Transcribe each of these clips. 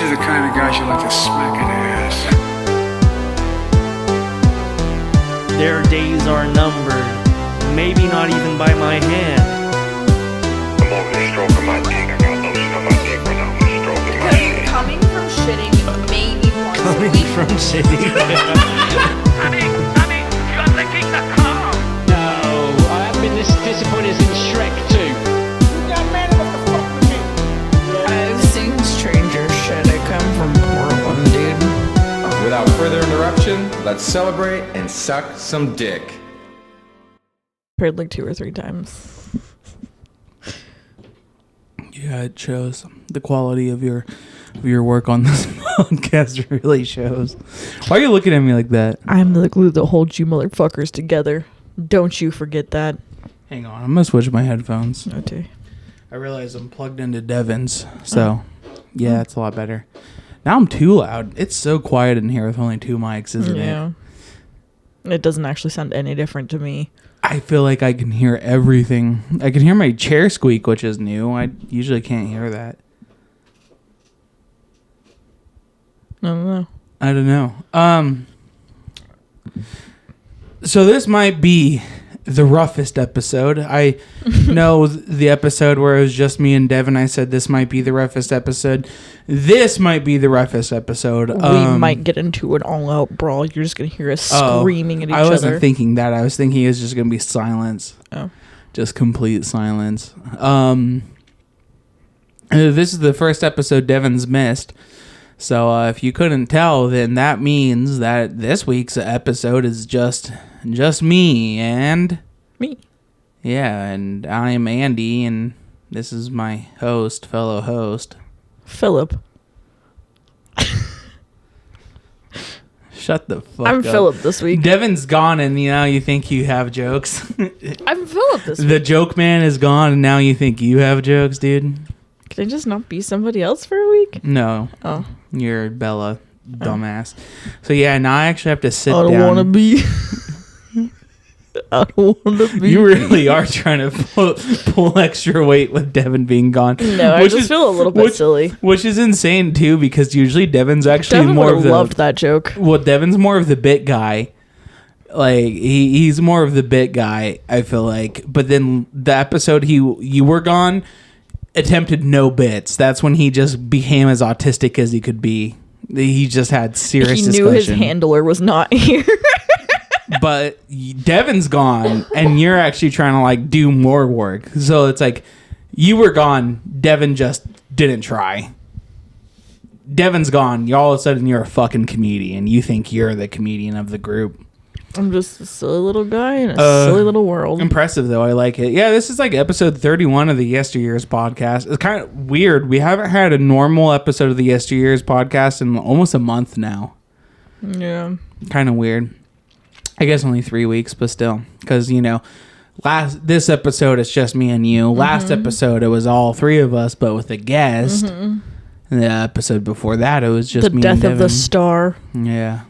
just the kind of guy you like to smack in the ass. Their days are numbered, maybe not even by my hand. I'm over there stroking my dick. I got lotion on my dick when I was stroking my dick. Coming from shitting maybe once a Coming week. from city. Honey, you're licking the car. No, I haven't been this disappointed as in Shrek 2. I've seen stranger shit. I come from Portland, dude. Without further interruption, let's celebrate and suck some dick. Paired like 2 or 3 times. Yeah, it shows. The quality of your work on this podcast really shows. Why are you looking at me like that? I'm the glue that holds you motherfuckers together. Don't you forget that. Hang on, I'm gonna switch my headphones. Okay. I realize I'm plugged into Devin's, so yeah, it's a lot better. Now I'm too loud. It's so quiet in here with only 2 mics, isn't it? It doesn't actually sound any different to me. I feel like I can hear everything. I can hear my chair squeak, which is new. I usually can't hear that. I don't know. So this might be the roughest episode. I know the episode where it was just me and Devin. I said this might be the roughest episode. This might be the roughest episode. We might get into an all-out brawl. You're just gonna hear us screaming at each other. I wasn't thinking that. I was thinking it was just gonna be silence. Oh, just complete silence. This is the first episode Devin's missed. So if you couldn't tell, then that means that this week's episode is just me and me. Yeah, and I'm Andy, and this is my fellow host, Philip. Shut the fuck I'm up. Philip this week. Devin's gone, and you think you have jokes. I'm Philip this week. The joke man is gone, and now you think you have jokes, dude. Can I just not be somebody else for a week? No. Oh. You're Bella, dumbass. So yeah, now I actually have to sit down. I don't want to be. I don't want to be. You really are trying to pull extra weight with Devin being gone. No, I just feel a little bit silly. Which is insane too, because usually Devin's actually Devin more of the. Loved that joke. Well, Devin's more of the bit guy. Like he's more of the bit guy, I feel like. But then the episode you were gone, attempted no bits. That's when he just became as autistic as he could be. He just had serious He discussion. knew his handler was not here. But Devin's gone, and you're actually trying to like do more work. So it's like you were gone. Devin just didn't try. Devin's gone. All of a sudden, you're a fucking comedian. You think you're the comedian of the group. I'm just a silly little guy in a silly little world. Impressive, though. I like it. Yeah, this is like episode 31 of the Yesteryears podcast. It's kind of weird. We haven't had a normal episode of the Yesteryears podcast in almost a month now. Yeah. Kind of weird. I guess only 3 weeks, but still. Because, this episode, it's just me and you. Last episode, it was all 3 of us, but with a guest. And the episode before that, it was just me and Devin. The death of the star. Yeah.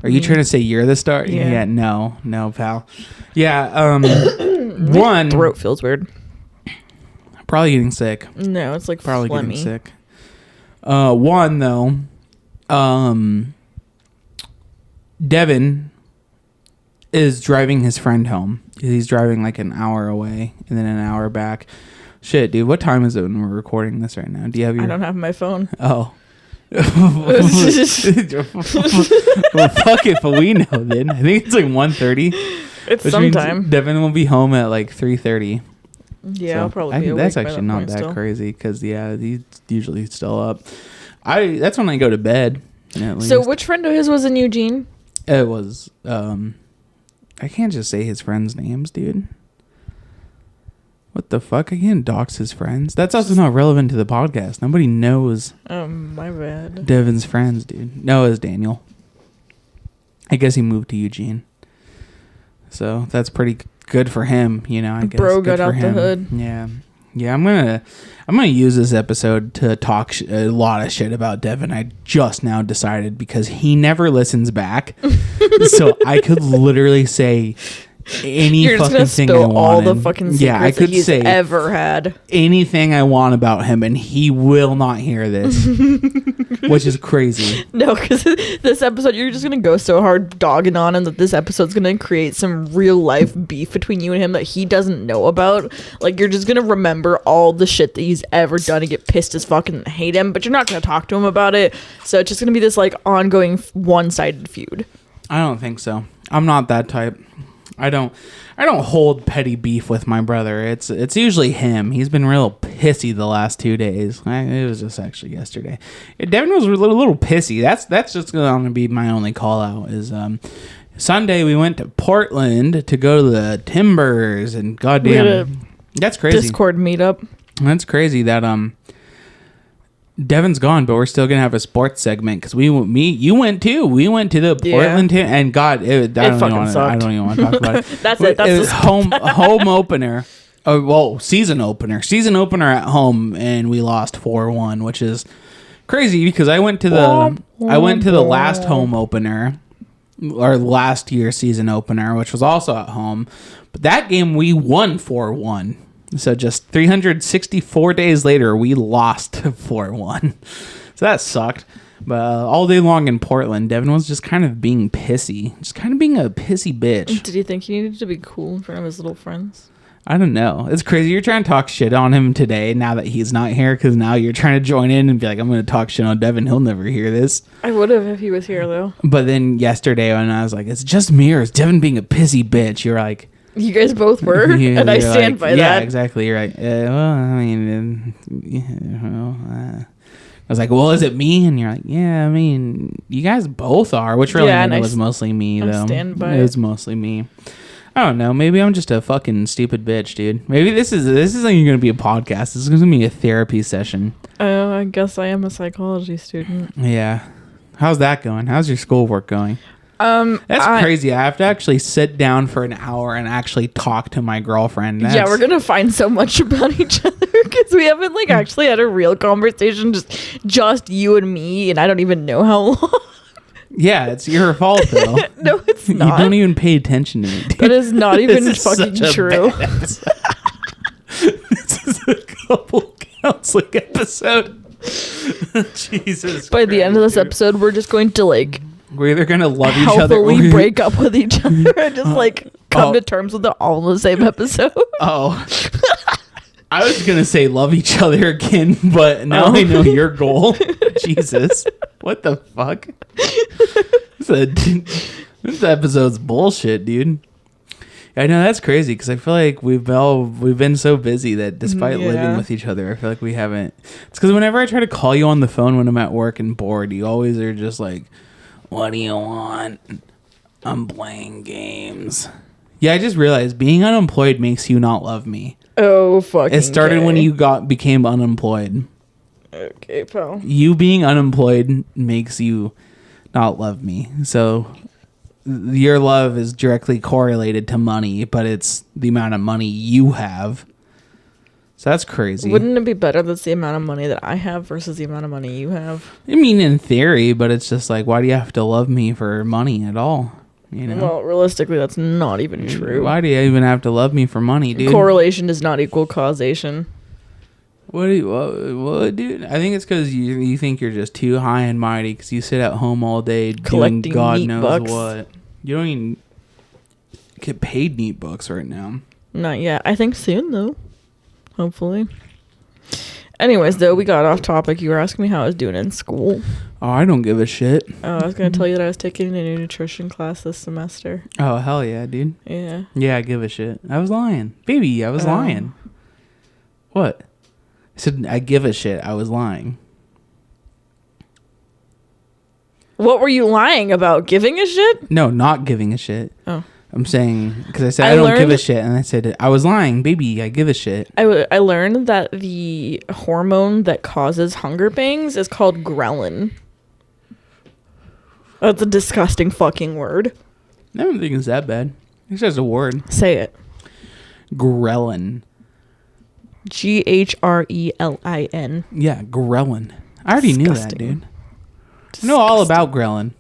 Are you trying to say you're the star? Yeah. No, pal. Yeah. One. Throat feels weird. Probably getting sick. No, it's like probably phlegmy. Getting sick. One though. Devin is driving his friend home. He's driving like an hour away and then an hour back. Shit, dude. What time is it when we're recording this right now? Do you have your? I don't have my phone. Oh. Well, fuck it, but we know then. I think it's like 1:30. It's sometime. Devin will be home at like 3:30. Yeah, I'll probably be awake that's by actually that not point that still. crazy because he's usually still up. That's when I go to bed. At least. So which friend of his was in Eugene? It was I can't just say his friends' names, dude. What the fuck? I can't dox his friends. That's also not relevant to the podcast. Nobody knows. My bad. Devin's friends, dude. No, it was Daniel. I guess he moved to Eugene. So that's pretty good for him, I guess. Bro good got out the hood. Yeah. Yeah, I'm gonna use this episode to talk a lot of shit about Devin. I just now decided because he never listens back. So I could literally say any You're just fucking gonna thing I spill all the wanted. fucking secrets Yeah, I that could he's say ever had. anything I want about him, and he will not hear this, which is crazy. No, because this episode, you're just gonna go so hard dogging on him that this episode's gonna create some real life beef between you and him that he doesn't know about. Like, you're just gonna remember all the shit that he's ever done and get pissed as fuck and hate him, but you're not gonna talk to him about it. So it's just gonna be this like ongoing one-sided feud. I don't think so. I'm not that type. I don't hold petty beef with my brother. It's usually him. He's been real pissy the last 2 days. It was just actually yesterday. Devin was a little pissy. That's just going to be my only call out. Is Sunday we went to Portland to go to the Timbers, and goddamn, that's crazy. Discord meetup. That's crazy that Devin's gone, but we're still gonna have a sports segment because you went too. We went to the Portland and God, I don't even want to talk about it. That's it. That's It was home opener. Oh, well, season opener at home, and we lost 4-1, which is crazy because I went to the last home opener, or last year's season opener, which was also at home, but that game we won 4-1. So just 364 days later, we lost 4-1. So that sucked. But all day long in Portland, Devin was just kind of being pissy. Just kind of being a pissy bitch. Did he think he needed to be cool in front of his little friends? I don't know. It's crazy. You're trying to talk shit on him today now that he's not here, because now you're trying to join in and be like, I'm going to talk shit on Devin. He'll never hear this. I would have if he was here, though. But then yesterday when I was like, it's just me or is Devin being a pissy bitch? You're like... You guys both were, and I stand by that. Yeah, exactly. You're right. Well, I mean, I was like, well, is it me? And you're like, yeah, I mean, you guys both are, which really it was mostly me, though. I stand by it. It was mostly me. I don't know. Maybe I'm just a fucking stupid bitch, dude. Maybe this isn't going to be a podcast. This is going to be a therapy session. Oh, I guess I am a psychology student. Yeah. How's that going? How's your schoolwork going? That's crazy. I have to actually sit down for an hour and actually talk to my girlfriend. Yeah, we're gonna find so much about each other because we haven't like actually had a real conversation, just you and me, and I don't even know how long. Yeah, it's your fault though. No, it's not. You don't even pay attention to me, dude. That is not even fucking true. This is a couple counseling episode. Jesus. By the end of this episode, we're just going to like. We're either gonna love each other or we break up with each other and just like come to terms with it all in the same episode. Oh. I was gonna say love each other again, but now I know your goal. Jesus. What the fuck? This episode's bullshit, dude. I know, that's crazy because I feel like we've been so busy that despite living with each other, I feel like we haven't. It's because whenever I try to call you on the phone when I'm at work and bored, you always are just like, what do you want? I'm playing games. Yeah, I just realized being unemployed makes you not love me. Oh, fucking. It started when you became unemployed. Okay, pal. You being unemployed makes you not love me. So your love is directly correlated to money, but it's the amount of money you have. So that's crazy. Wouldn't it be better that's the amount of money that I have versus the amount of money you have? I mean, in theory, but it's just like, why do you have to love me for money at all? You know? Well, realistically, that's not even true. Why do you even have to love me for money, dude? Correlation does not equal causation. What, dude? I think it's because you think you're just too high and mighty because you sit at home all day collecting doing God neat knows bucks. what. You don't even get paid neat bucks right now. Not yet. I think soon, though. Hopefully. Anyways, though, we got off topic. You were asking me how I was doing in school. Oh, I don't give a shit. Oh, I was going to tell you that I was taking a new nutrition class this semester. Oh, hell yeah, dude. Yeah. Yeah, I give a shit. I was lying. Baby, I was lying. What? I said, I give a shit. I was lying. What were you lying about? Giving a shit? No, not giving a shit. Oh. I'm saying, because I said I don't give a shit, and I said, I was lying. Baby, I give a shit. I learned that the hormone that causes hunger pangs is called ghrelin. That's a disgusting fucking word. I don't think it's that bad. It's just a word. Say it. Ghrelin. Ghrelin. Yeah, ghrelin. I already knew that, dude. Disgusting. I know all about ghrelin.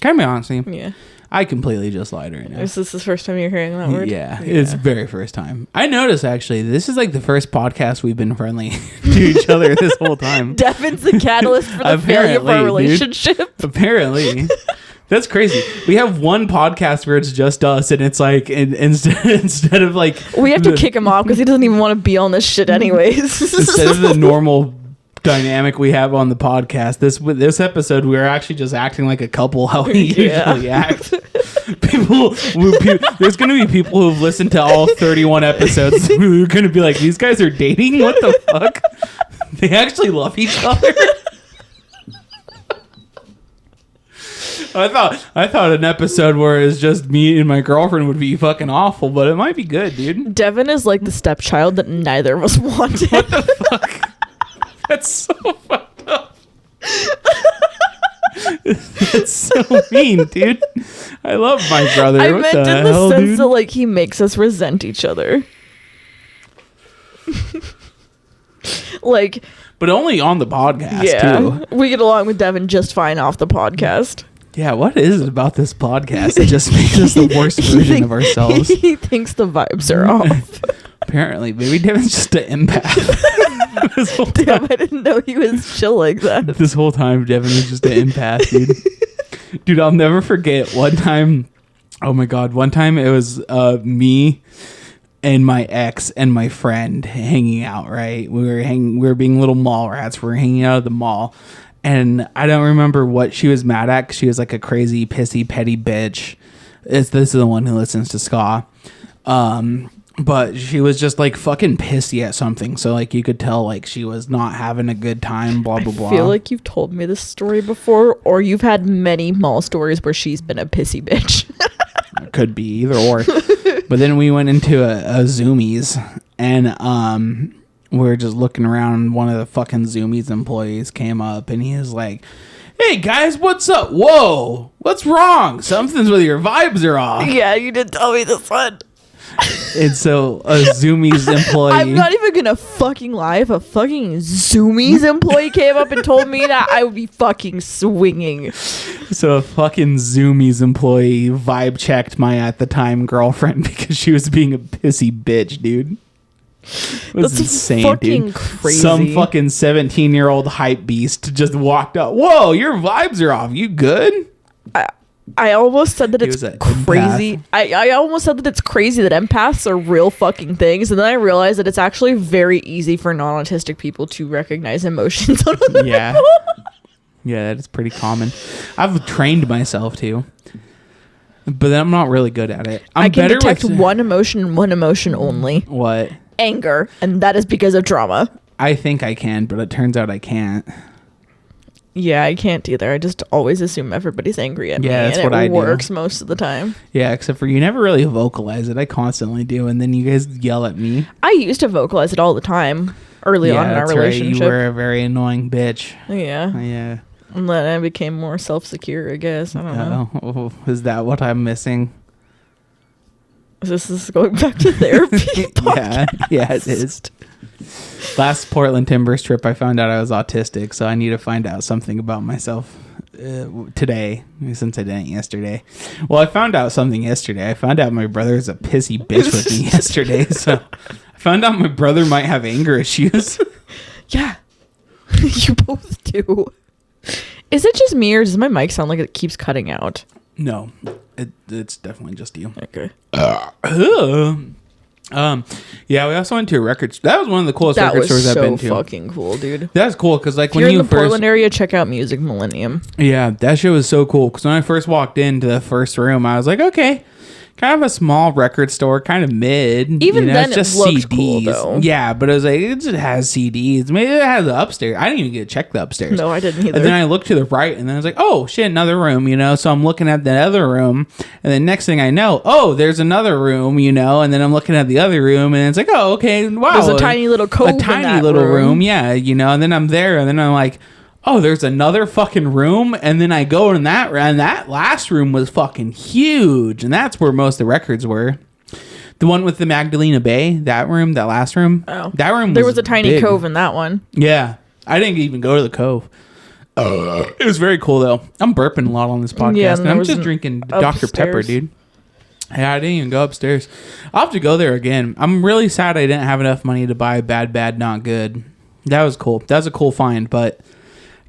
Can I be honest with you? Yeah. I completely just lied right now. Is this the first time you're hearing that word? Yeah, it's very first time. I noticed actually this is like the first podcast we've been friendly to each other this whole time. Devin's the catalyst for the failure of our Apparently, dude. relationship. Apparently. That's crazy. We have one podcast where it's just us, and it's like instead of like We have to kick him off because he doesn't even want to be on this shit anyways. instead of the normal dynamic we have on the podcast, this episode we are actually just acting like a couple how we usually act. There's going to be people who've listened to all 31 episodes who are going to be like, these guys are dating? What the fuck? They actually love each other? I thought an episode where it's just me and my girlfriend would be fucking awful, but it might be good, dude. Devin is like the stepchild that neither of us wanted. What the fuck? That's so fucked up. That's so mean, dude. I love my brother. I What meant the in the hell, sense dude? that like he makes us resent each other. Like, But only on the podcast, yeah, too. we get along with Devin just fine off the podcast. Yeah, what is it about this podcast that just makes us the worst version of ourselves? He thinks the vibes are off. Apparently. Maybe Devin's just an empath. This whole Damn, time. I didn't know he was chill like that. This whole time, Devin was just an empath, dude. Dude, I'll never forget one time. Oh my God. One time it was me and my ex and my friend hanging out, right? We were being little mall rats. We were hanging out at the mall. And I don't remember what she was mad at, 'cause she was like a crazy, pissy, petty bitch. This is the one who listens to ska. But she was just like fucking pissy at something. So like you could tell like she was not having a good time, blah, blah, blah. I feel like you've told me this story before, or you've had many mall stories where she's been a pissy bitch. It could be either or. But then we went into a Zoomies, and we were just looking around, and one of the fucking Zoomies employees came up, and he was like, "Hey guys, what's up? Whoa, what's wrong? Something's with your vibes are off." Yeah, you did tell me this one. And so a Zoomies employee, I'm not even gonna fucking lie. If a fucking Zoomies employee came up and told me that, I would be fucking swinging. so a fucking Zoomies employee vibe checked my at the time girlfriend because she was being a pissy bitch, dude. It was That's insane, fucking dude. crazy. Some fucking 17-year-old hype beast just walked up. Whoa, your vibes are off. You good? I almost said that He it's was an crazy. empath. I almost said that it's crazy that empaths are real fucking things, and then I realized that it's actually very easy for non-autistic people to recognize emotions on other Yeah. people. Yeah, that is pretty common. I've trained myself to, but I'm not really good at it. I'm I can better detect with one emotion only. what Anger, and that is because of trauma. I think I can, but it turns out I can't. Yeah, I can't either. I just always assume everybody's angry at me. Yeah, that's and what I it do. works most of the time. Yeah, except for you never really vocalize it. I constantly do, and then you guys yell at me. I used to vocalize it all the time early on in our that's relationship. Right. You were a very annoying bitch. Yeah. Yeah. And then I became more self-secure, I guess. I don't know. Oh, is that what I'm missing? This is going back to therapy. Yeah, it is. Last Portland Timbers trip, I found out I was autistic, so I need to find out something about myself today, since I didn't yesterday. Well, I found out something yesterday. I found out my brother is a pissy bitch with me yesterday, so I found out my brother might have anger issues. Yeah. You both do. Is it just me, or does my mic sound like it keeps cutting out? No, it's definitely just you. Okay. Yeah, we also went to a record. That was one of the coolest That record was stores I've so been to. fucking cool, dude. That's cool because like If when you're in you the first, Portland area, check out Music Millennium. yeah, that shit was so cool because when I first walked into the first room, I was like, okay, kind of a small record store, kind of mid. Even then, it's just it looked CDs. cool, though. Yeah, but it was like it just has CDs. Maybe it has the upstairs. I didn't even get to check the upstairs. No, I didn't either. And then I looked to the right, and then I was like, oh shit, another room, So I'm looking at the other room, and then next thing I know, oh, there's another room, And then I'm looking at the other room, and it's like, oh, okay, wow, There's a tiny little cove a in tiny that little room, room. yeah, And then I'm there, and then I'm like, oh, there's another fucking room, and then I go in that, and that last room was fucking huge, and that's where most of the records were. The one with the Magdalena Bay, that room, that last room, Oh. that room. There was a tiny big. cove in that one. Yeah, I didn't even go to the cove. It was very cool though. I'm burping a lot on this podcast, Yeah, and and I'm there just was drinking Dr. Pepper, upstairs. dude. Yeah, I didn't even go upstairs. I'll have to go there again. I'm really sad I didn't have enough money to buy Bad, Not Good. That was cool. That was a cool find, but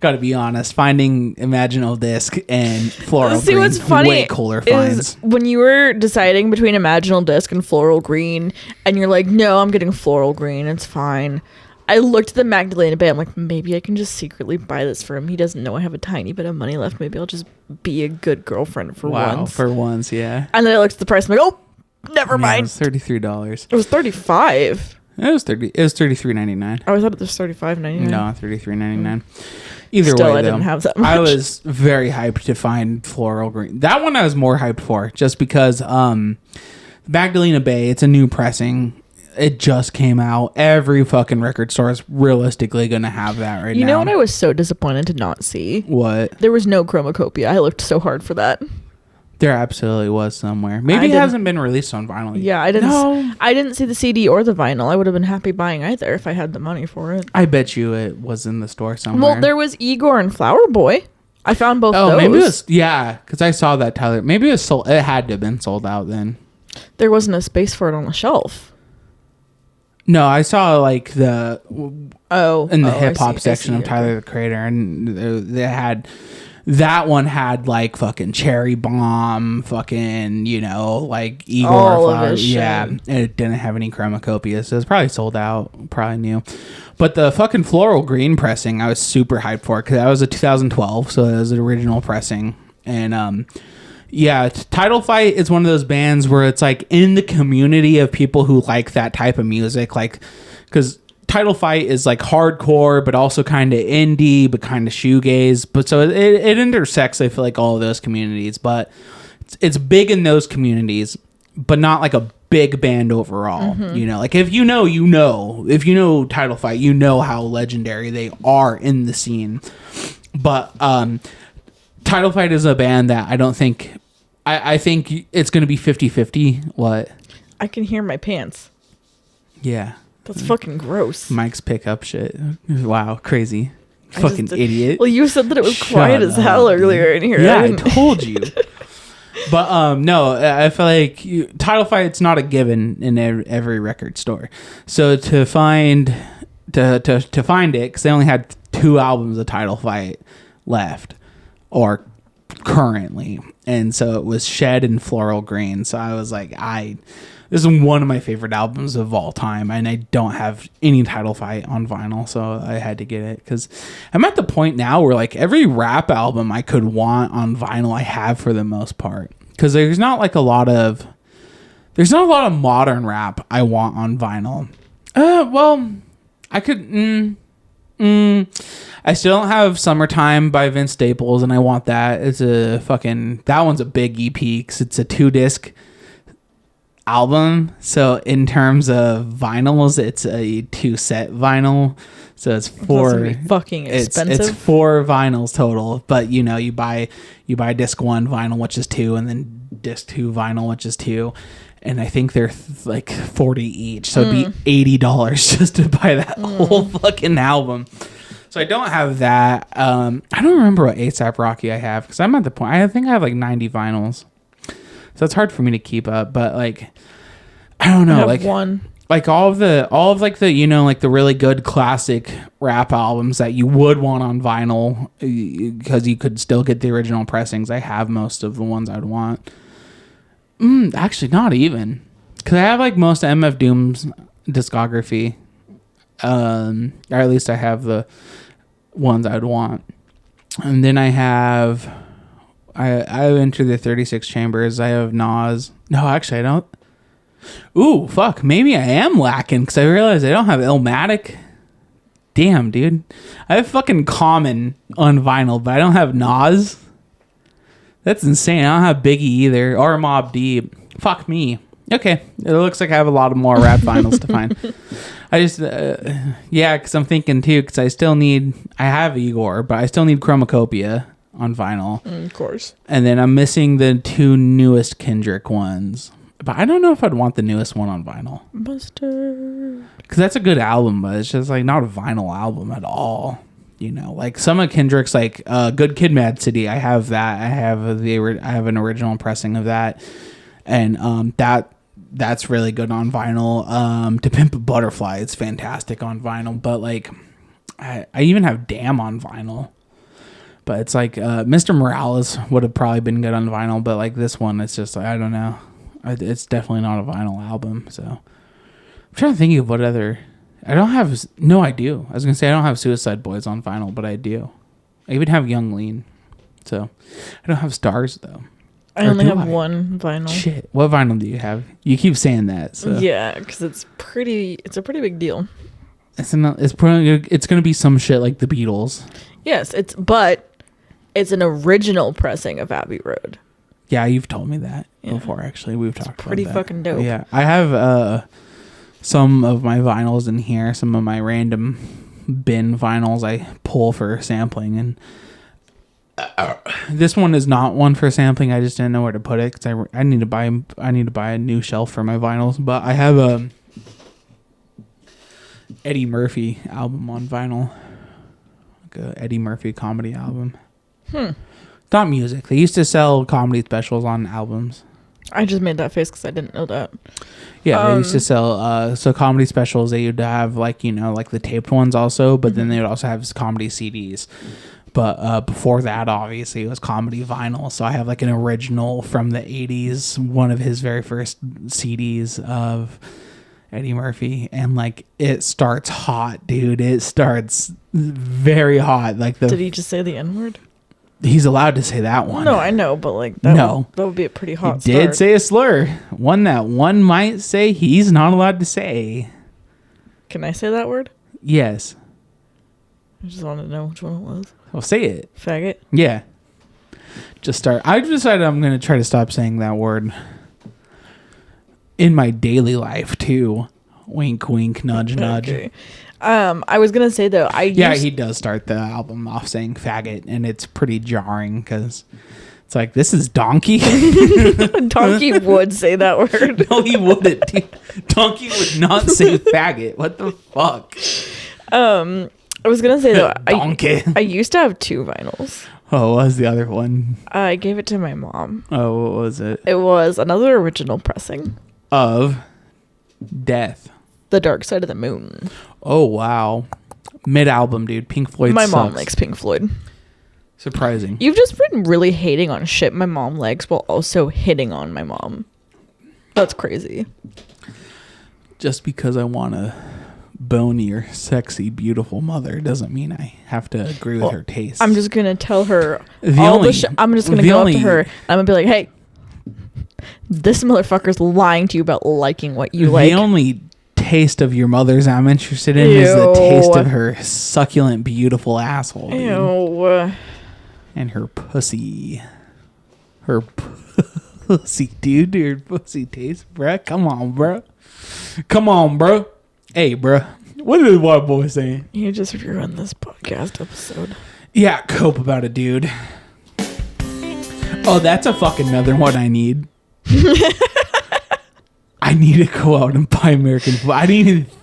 gotta be honest, finding Imaginal Disc and Floral See, Green, what's funny way cooler is finds. when you were deciding between Imaginal Disc and Floral Green, and you're like, no, I'm getting Floral Green. It's fine. I looked at the Magdalena Bay. I'm like, maybe I can just secretly buy this for him. He doesn't know I have a tiny bit of money left. Maybe I'll just be a good girlfriend for once. For once, yeah. And then I looked at the price. I'm like, oh, never Yeah, it mind. was $33. It was $35. It was $33.99. Oh, I thought it was $35.99. No, $33.99. Either Still, way, I though, didn't have that much. I was very hyped to find Floral Green. That one I was more hyped for, just because Magdalena Bay, it's a new pressing. It just came out. Every fucking record store is realistically going to have that right now. You know what I was so disappointed to not see? What? There was no chromacopia. I looked so hard for that. There absolutely was somewhere. Maybe it hasn't been released on vinyl yet. Yeah, I didn't. No. I didn't see the CD or the vinyl. I would have been happy buying either if I had the money for it. I bet you it was in the store somewhere. Well, there was Igor and Flower Boy. I found both. Oh, those. maybe it was. Yeah, because I saw that, Tyler. Maybe it was sold. It had to have been sold out then. There wasn't a space for it on the shelf. No, I saw like the in the I hip hop see, section of okay. Tyler the Creator, and they had that one had like fucking Cherry Bomb, fucking like Igor All of Flower. his Yeah, shit. and it didn't have any chromacopia, so it's probably sold out. Probably new, but the fucking Floral Green pressing, I was super hyped for because that was a 2012, so it was an original pressing, and yeah, Title Fight is one of those bands where it's like in the community of people who like that type of music, like because Title Fight is like hardcore, but also kind of indie, but kind of shoegaze. But so it intersects, I feel like, all of those communities. But it's big in those communities, but not like a big band overall. Mm-hmm. Like if you know, if you know Title Fight, you know how legendary they are in the scene. But Title Fight is a band that I don't think. I think it's going to be 50-50. What? I can hear my pants. Yeah. That's fucking gross. Mike's pickup shit. Wow, crazy. I Fucking just- idiot. Well, you said that it was Shut quiet as hell up, dude. earlier in here. Yeah, I didn't- told you. But no, I feel like Title Fight's not a given in every record store. So to find to find it, because they only had 2 albums of Title Fight left, or currently, and so it was Shed and Floral Green. So I was like, this is one of my favorite albums of all time, and I don't have any Title Fight on vinyl, so I had to get it because I'm at the point now where like every rap album I could want on vinyl I have for the most part, because there's not a lot of modern rap I want on vinyl. Well, I could. I still don't have Summertime by Vince Staples, and I want that. It's that one's a big EP because it's a 2-disc album. So in terms of vinyls, it's a 2-set vinyl. So it's That's 4. gonna be fucking expensive. It's 4 vinyls total, but you buy disc 1 vinyl, which is 2, and then disc 2 vinyl, which is 2. And I think they're like $40 each, so it'd be $80 just to buy that whole fucking album. So I don't have that. I don't remember what ASAP Rocky I have because I'm at the point. I think I have like 90 vinyls, so it's hard for me to keep up. But like, I don't know, I have one. like all of the like the really good classic rap albums that you would want on vinyl because you could still get the original pressings. I have most of the ones I'd want. Actually, not even, because I have like most of MF Doom's discography, or at least I have the ones I'd want, and then I have Enter the 36 Chambers. I have Nas. No, actually, I don't. Ooh, fuck. Maybe I am lacking because I realized I don't have Illmatic. Damn, dude. I have fucking Common on vinyl, but I don't have Nas. That's insane. I don't have Biggie either, or Mobb Deep. Fuck me. Okay, it looks like I have a lot of more rap vinyls to find. I just, because I'm thinking too, because I have Igor, but I still need Chromacopia on vinyl. Of course. And then I'm missing the 2 newest Kendrick ones. But I don't know if I'd want the newest one on vinyl. Buster. Because that's a good album, but it's just like not a vinyl album at all. You know, like some of Kendrick's, like Good Kid, Mad City. I have that. I have an original pressing of that, and that's really good on vinyl. To Pimp a Butterfly, it's fantastic on vinyl. But like, I even have Damn on vinyl. But it's like Mr. Morales would have probably been good on vinyl. But like this one, it's just I don't know. It's definitely not a vinyl album. So I'm trying to think of what other. I don't have. No, I do. I was gonna say I don't have Suicide Boys on vinyl, but I do. I even have Young Lean. So I don't have Stars though. I only have one vinyl. Shit. What vinyl do you have? You keep saying that. So. Yeah, because it's a pretty big deal. It's gonna be some shit like the Beatles. Yes, it's an original pressing of Abbey Road. Yeah, you've told me that before. Actually, we've talked about that. Pretty fucking dope. Yeah, I have some of my vinyls in here. Some of my random bin vinyls I pull for sampling, and this one is not one for sampling. I just didn't know where to put it because I need to buy a new shelf for my vinyls. But I have a Eddie Murphy album on vinyl, like a Eddie Murphy comedy album. Not music. They used to sell comedy specials on albums. I just made that face because I didn't know that. Yeah, they used to sell so comedy specials. They would have like like the taped ones also, but then they would also have comedy CDs. But before that, obviously, it was comedy vinyl. So I have like an original from the 80s, one of his very first CDs of Eddie Murphy. And like it starts hot, dude. It starts very hot. Like Did he just say the N-word? He's allowed to say that one. No, I know, but like that would be a pretty hot He did say a slur. One that one might say he's not allowed to say. Can I say that word? Yes. I just wanted to know which one it was. Well, say it. Faggot? Yeah. I decided I'm going to try to stop saying that word in my daily life, too. Wink, wink, nudge, nudge. Okay. I was going to say, though, he does start the album off saying faggot, and it's pretty jarring, because it's like, this is Donkey? Donkey would say that word. No, he wouldn't. Donkey would not say faggot. What the fuck? I was gonna say though, Donkey. I used to have 2 vinyls. Oh, what was the other one? I gave it to my mom. Oh, what was it? It was another original pressing of Death. The Dark Side of the Moon. Oh wow, mid-album, dude. Pink Floyd. My sucks. mom likes Pink Floyd. Surprising. You've just been really hating on shit my mom likes while also hitting on my mom. That's crazy. Just because I want to bone your sexy, beautiful mother doesn't mean I have to agree with her taste. I'm just gonna tell her I'm just gonna go up to her and I'm gonna be like, hey, this motherfucker's lying to you about liking what you like. The only taste of your mother's I'm interested in is the taste of her succulent, beautiful asshole. Dude. Ew. And her pussy. Her pussy, dude. Her pussy taste, bruh. Come on, bruh. Come on, bruh. Hey, bruh. What is white boy saying? You just ruined this podcast episode. Yeah, cope about it, dude. Oh, that's a fucking another one I need. I need to go out and buy American football.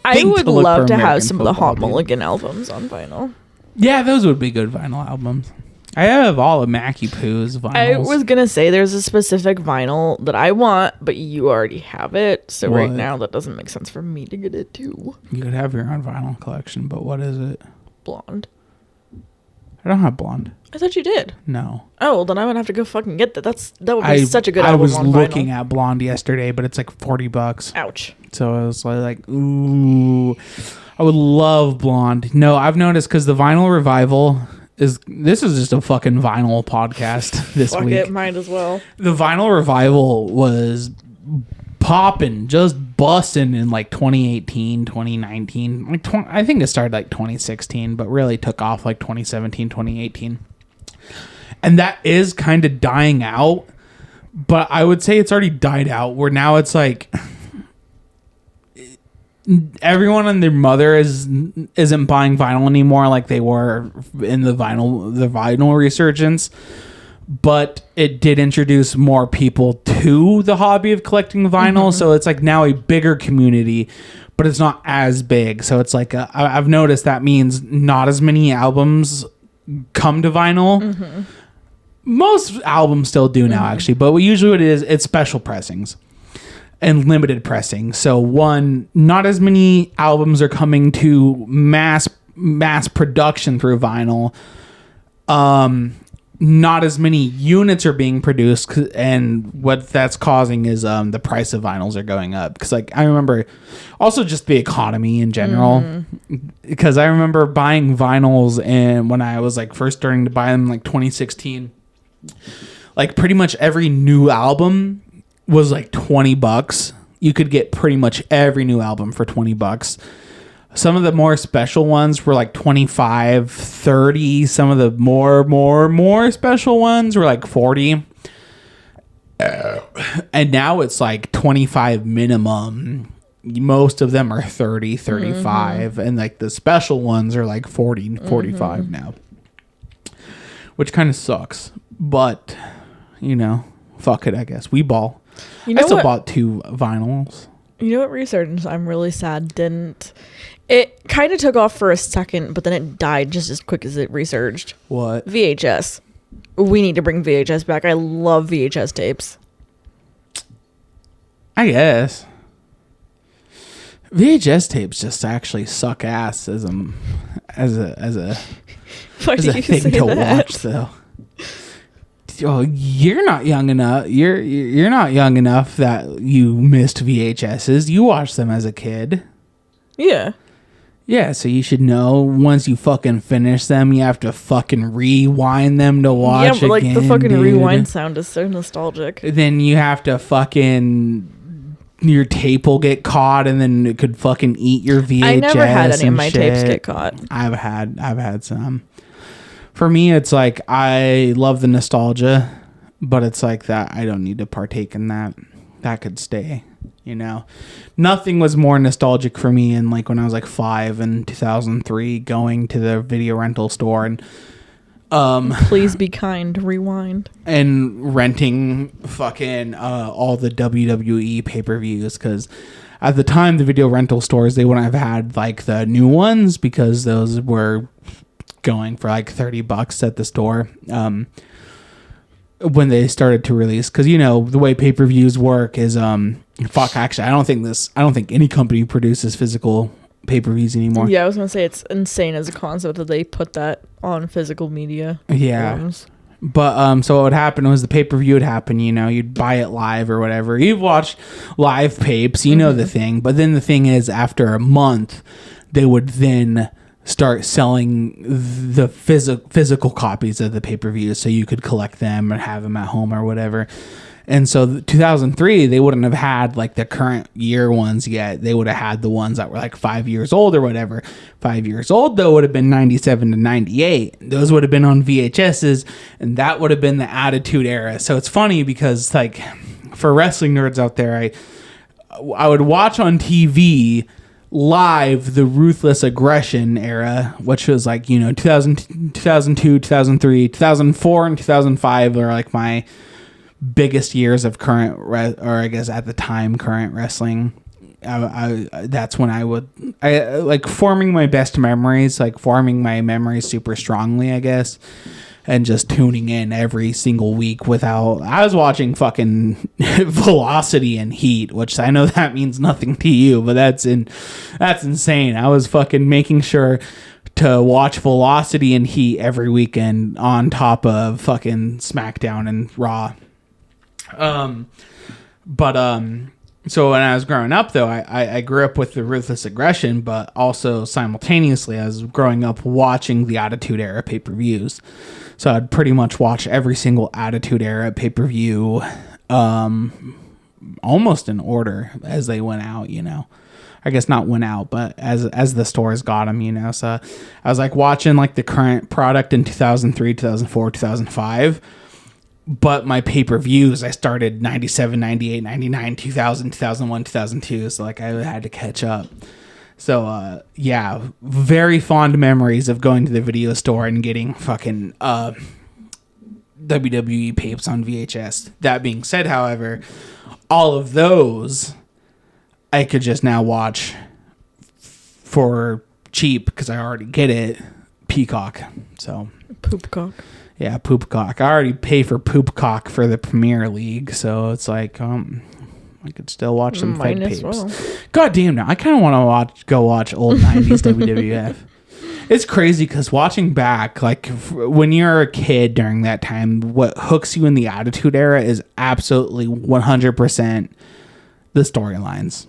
I would love to have some of the Hot Mulligan albums on vinyl. Yeah, those would be good vinyl albums. I have all of Mackie Poo's vinyls. I was gonna say there's a specific vinyl that I want, but you already have it. So right now that doesn't make sense for me to get it too. You could have your own vinyl collection, but what is it? Blonde. I don't have Blonde. I thought you did. No. Oh, well, then I would have to go fucking get that. That would be such a good album. I was on looking vinyl. at Blonde yesterday, but it's like $40. Ouch. So I was like, ooh, I would love Blonde. No, I've noticed because the vinyl revival this is just a fucking vinyl podcast this Fuck week. it, might as well. The vinyl revival was popping, just busting in like 2018, 2019. I think it started like 2016, but really took off like 2017, 2018. And that is kind of dying out, but I would say it's already died out where now it's like everyone and their mother isn't buying vinyl anymore like they were in the vinyl resurgence. But it did introduce more people to the hobby of collecting vinyl. Mm-hmm. So it's like now a bigger community, but it's not as big. So it's like I've noticed that means not as many albums come to vinyl. Most albums still do now, actually, but usually what it is, it's special pressings and limited pressing. So not as many albums are coming to mass production through vinyl. Not as many units are being produced, and what that's causing is the price of vinyls are going up. Because like I remember, also just the economy in general. Because I remember buying vinyls, and when I was like first starting to buy them, like 2016, like pretty much every new album was like $20. You could get pretty much every new album for $20. Some of the more special ones were like 25, 30. Some of the more special ones were like 40. And now it's like 25 minimum. Most of them are 30, 35. And like the special ones are like 40, 45 now. Which kind of sucks. But, fuck it, I guess. We ball. I still bought 2 vinyls. You know what resurgence I'm really sad didn't. It kind of took off for a second, but then it died just as quick as it resurged. What? VHS. We need to bring VHS back. I love VHS tapes. I guess. VHS tapes just actually suck ass as a Why do you thing say to that? watch though. Oh, you're not young enough. You're not young enough that you missed VHSs. You watched them as a kid. Yeah. Yeah, so you should know once you fucking finish them, you have to fucking rewind them to watch Yeah, but like again, the fucking dude. rewind sound is so nostalgic. Then you have to fucking your tape will get caught, and then it could fucking eat your VHS. I never had any of and my shit. tapes get caught. I've had some. For me, it's like I love the nostalgia, but it's like that I don't need to partake in that. That could stay. Nothing was more nostalgic for me in like when I was like 5 in 2003, going to the video rental store and Please Be Kind, rewind. And renting fucking all the WWE pay-per-views, because at the time the video rental stores, they wouldn't have had like the new ones because those were going for like $30 at the store when they started to release. Because the way pay-per-views work is actually I don't think any company produces physical pay-per-views anymore. Yeah, I was gonna say it's insane as a concept that they put that on physical media. Yeah. Forms. But so what would happen was the pay-per-view would happen, you'd buy it live or whatever. You've watched live papes, the thing. But then the thing is, after a month, they would then start selling the physical copies of the pay-per-view so you could collect them and have them at home or whatever. And so 2003, they wouldn't have had like the current year ones yet. They would have had the ones that were like 5 years old or whatever. 5 years old, though, would have been 97 to 98. Those would have been on VHSs, and that would have been the Attitude Era. So it's funny because, like, for wrestling nerds out there, I would watch on TV live the Ruthless Aggression era, which was like, 2000, 2002, 2003, 2004, and 2005 are like my biggest years of current or I guess at the time current wrestling. That's when I like forming my best memories, like forming my memories super strongly, I guess, and just tuning in every single week I was watching fucking Velocity and Heat, which I know that means nothing to you, but that's insane. I was fucking making sure to watch Velocity and Heat every weekend on top of fucking SmackDown and Raw. So when I was growing up, though, I grew up with the Ruthless Aggression, but also simultaneously I was growing up watching the Attitude Era pay-per-views. So I'd pretty much watch every single Attitude Era pay-per-view almost in order as they went out, I guess not went out, but as the stores got them, So I was like watching like the current product in 2003, 2004, 2005. But my pay-per-views, I started 97, 98, 99, 2000, 2001, 2002. So, like, I had to catch up. So, yeah, very fond memories of going to the video store and getting fucking WWE papes on VHS. That being said, however, all of those I could just now watch for cheap because I already get it. Peacock. So Poopcock. yeah, Poopcock. I already pay for Poopcock for the Premier League, so it's like I could still watch some Might fight as tapes. well. God damn, now I kind of want to go watch old 90s WWF. It's crazy because watching back, like when you're a kid during that time, what hooks you in the Attitude Era is absolutely 100% the storylines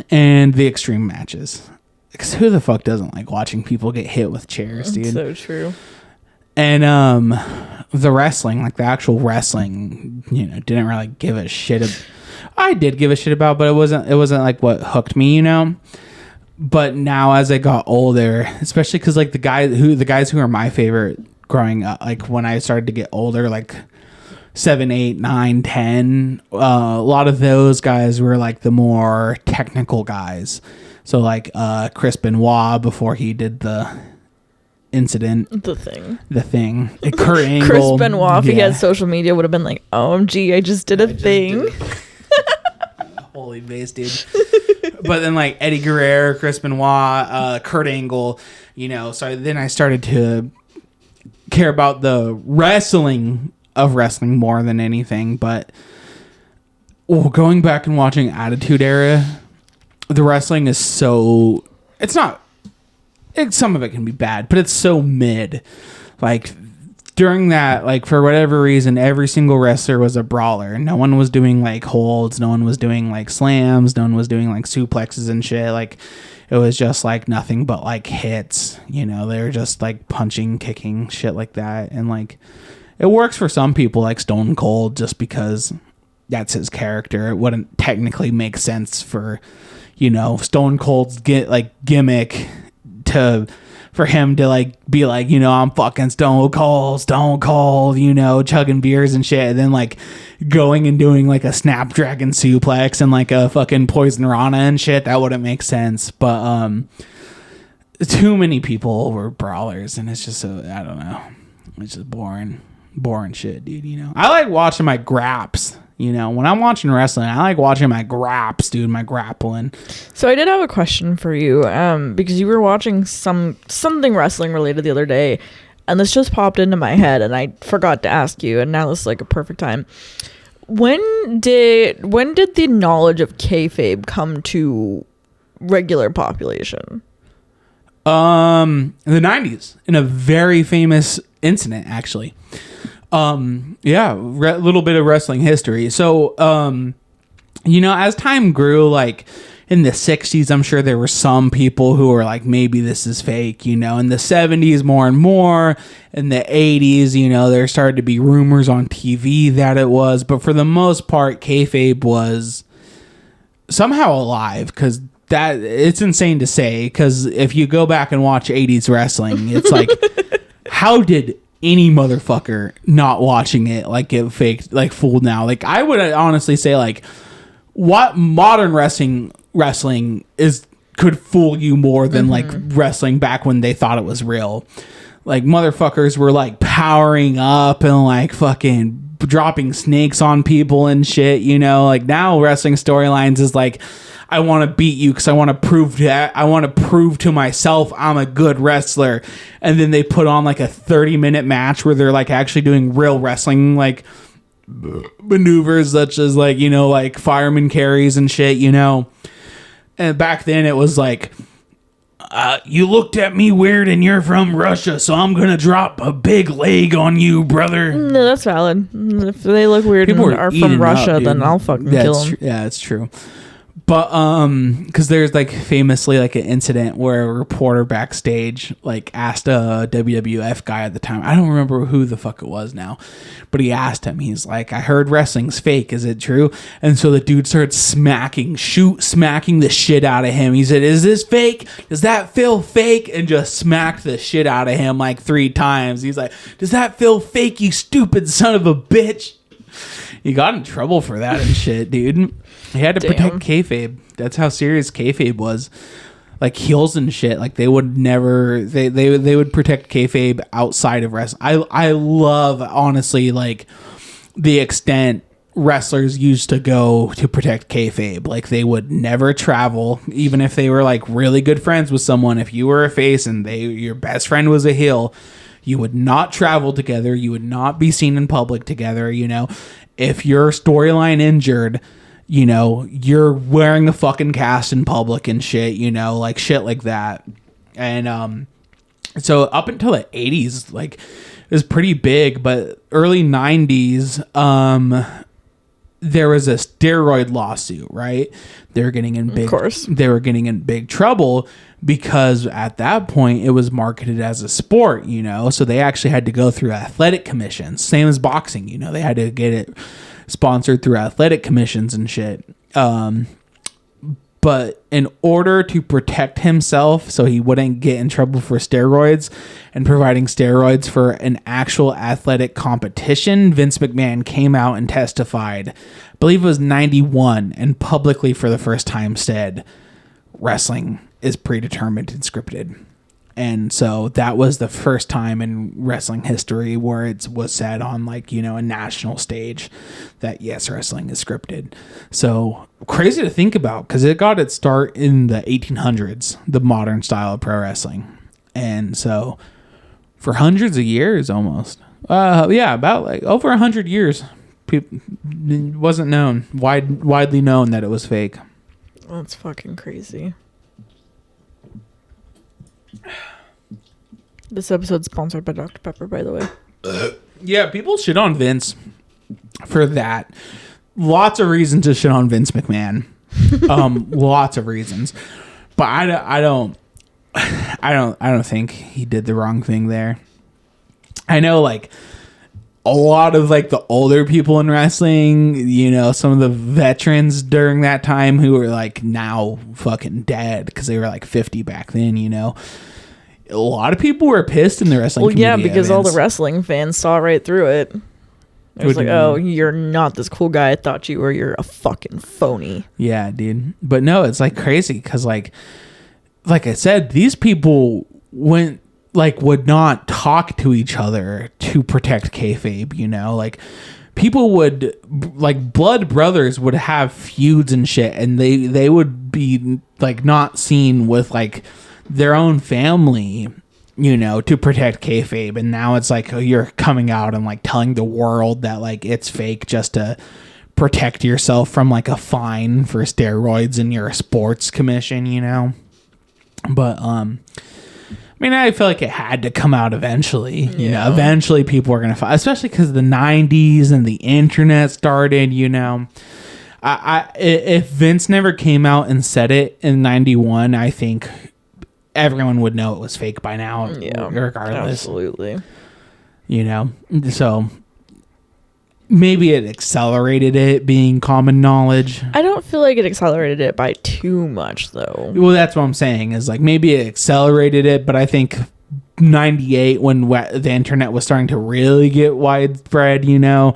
and the extreme matches. Because who the fuck doesn't like watching people get hit with chairs, dude? So true. And the wrestling, like the actual wrestling, you know, didn't really give a shit. I did give a shit about, but it wasn't like what hooked me, you know. But now as I got older, especially because like the guys who are my favorite growing up, like when I started to get older, like 7, 8, 9, 10, a lot of those guys were like the more technical guys. So like Chris Benoit before he did the incident. The thing. Kurt Angle. Chris Benoit, if he yeah. had social media, would have been like, OMG, I just did a thing. Holy base, dude. But then like Eddie Guerrero, Chris Benoit, Kurt Angle, you know, so then I started to care about the wrestling of wrestling more than anything. But going back and watching Attitude Era, the wrestling is so, some of it can be bad, but it's so mid. Like during that, like for whatever reason, every single wrestler was a brawler. No one was doing like holds. No one was doing like slams. No one was doing like suplexes and shit. Like it was just like nothing but like hits, you know, they were just like punching, kicking, shit like that. And like, it works for some people like Stone Cold just because that's his character. It wouldn't technically make sense for, you know, Stone Cold's gimmick for him to like be like, you know, I'm fucking Stone Cold, you know, chugging beers and shit, and then like going and doing like a Snapdragon suplex and like a fucking Poison Rana and shit. That wouldn't make sense. But too many people were brawlers, and it's just I don't know, it's just boring shit, dude. You know, I like watching my graps. You know, when I'm watching wrestling, I like watching my graps, dude, my grappling. So I did have a question for you, because you were watching something wrestling related the other day, and this just popped into my head, and I forgot to ask you, and now this is like a perfect time. When did the knowledge of kayfabe come to regular population? In the 90s, in a very famous incident, actually. Little bit of wrestling history. So, you know, as time grew, like in the 60s, I'm sure there were some people who were like, maybe this is fake, you know. In the 70s, more and more. In the 80s, you know, there started to be rumors on TV that it was. But for the most part, kayfabe was somehow alive, because it's insane to say, because if you go back and watch 80s wrestling, it's like, how did any motherfucker not watching it like get faked, like fooled now? Like I would honestly say like what modern wrestling could fool you more than like wrestling back when they thought it was real. Like motherfuckers were like powering up and like fucking dropping snakes on people and shit, you know. Like now wrestling storylines is like, I want to beat you because I want to prove to myself I'm a good wrestler. And then they put on like a 30-minute match where they're like actually doing real wrestling, like maneuvers such as like, you know, like fireman carries and shit, you know. And back then it was like, you looked at me weird and you're from Russia, so I'm going to drop a big leg on you, brother. No, that's valid. If they look weird People and are from Russia, then I'll fucking kill them. Yeah, it's true. But because there's like famously like an incident where a reporter backstage like asked a WWF guy at the time, I don't remember who the fuck it was now, but he asked him, he's like, I heard wrestling's fake, is it true? And so the dude started smacking the shit out of him. He said, is this fake? Does that feel fake? And just smacked the shit out of him like 3 times. He's like, does that feel fake, you stupid son of a bitch? He got in trouble for that and shit, dude. He had to protect kayfabe. That's how serious kayfabe was. Like heels and shit. Like they would never. They would protect kayfabe outside of wrestling. I love honestly like the extent wrestlers used to go to protect kayfabe. Like, they would never travel, even if they were like really good friends with someone. If you were a face and your best friend was a heel, you would not travel together. You would not be seen in public together. You know, if your storyline injured, you know, you're wearing a fucking cast in public and shit, you know, like shit like that. And so up until the 80s, like, it was pretty big, but early 90s, there was a steroid lawsuit, right? They were getting in big trouble because at that point it was marketed as a sport, you know, so they actually had to go through athletic commissions, same as boxing, you know, they had to get it sponsored through athletic commissions and shit. But in order to protect himself so he wouldn't get in trouble for steroids and providing steroids for an actual athletic competition, Vince McMahon came out and testified, I believe it was 91, and publicly for the first time said, wrestling is predetermined and scripted. And so that was the first time in wrestling history where it was said on, like, you know, a national stage that, yes, wrestling is scripted. So crazy to think about, because it got its start in the 1800s, the modern style of pro wrestling. And so for hundreds of years almost, about like over 100 years, it wasn't known, widely known that it was fake. That's fucking crazy. This episode's sponsored by Dr. Pepper, by the way. Yeah, people shit on Vince for that. Lots of reasons to shit on Vince McMahon. Lots of reasons. But I don't think he did the wrong thing there. I know, like, a lot of, like, the older people in wrestling, you know, some of the veterans during that time who were, like, now fucking dead because they were like 50 back then, you know. A lot of people were pissed in the wrestling community. Well, yeah, because all the wrestling fans saw right through it. It was like, oh, you're not this cool guy I thought you were. You're a fucking phony. Yeah, dude. But no, it's like crazy because, like I said, these people would not talk to each other to protect kayfabe, you know? Like, people would, like, blood brothers would have feuds and shit, and they would be, like, not seen with, like, their own family, you know, to protect kayfabe. And now it's like, oh, you're coming out and, like, telling the world that, like, it's fake just to protect yourself from, like, a fine for steroids and you're a sports commission, you know? But, I mean, I feel like it had to come out eventually. You know, eventually people were going to fight, especially because the 90s and the internet started, you know. If Vince never came out and said it in 91, I think everyone would know it was fake by now, regardless. Absolutely. You know, so maybe it accelerated it being common knowledge. I don't feel like it accelerated it by too much, though. Well, that's what I'm saying, is like maybe it accelerated it, but I think 98, when the internet was starting to really get widespread, you know,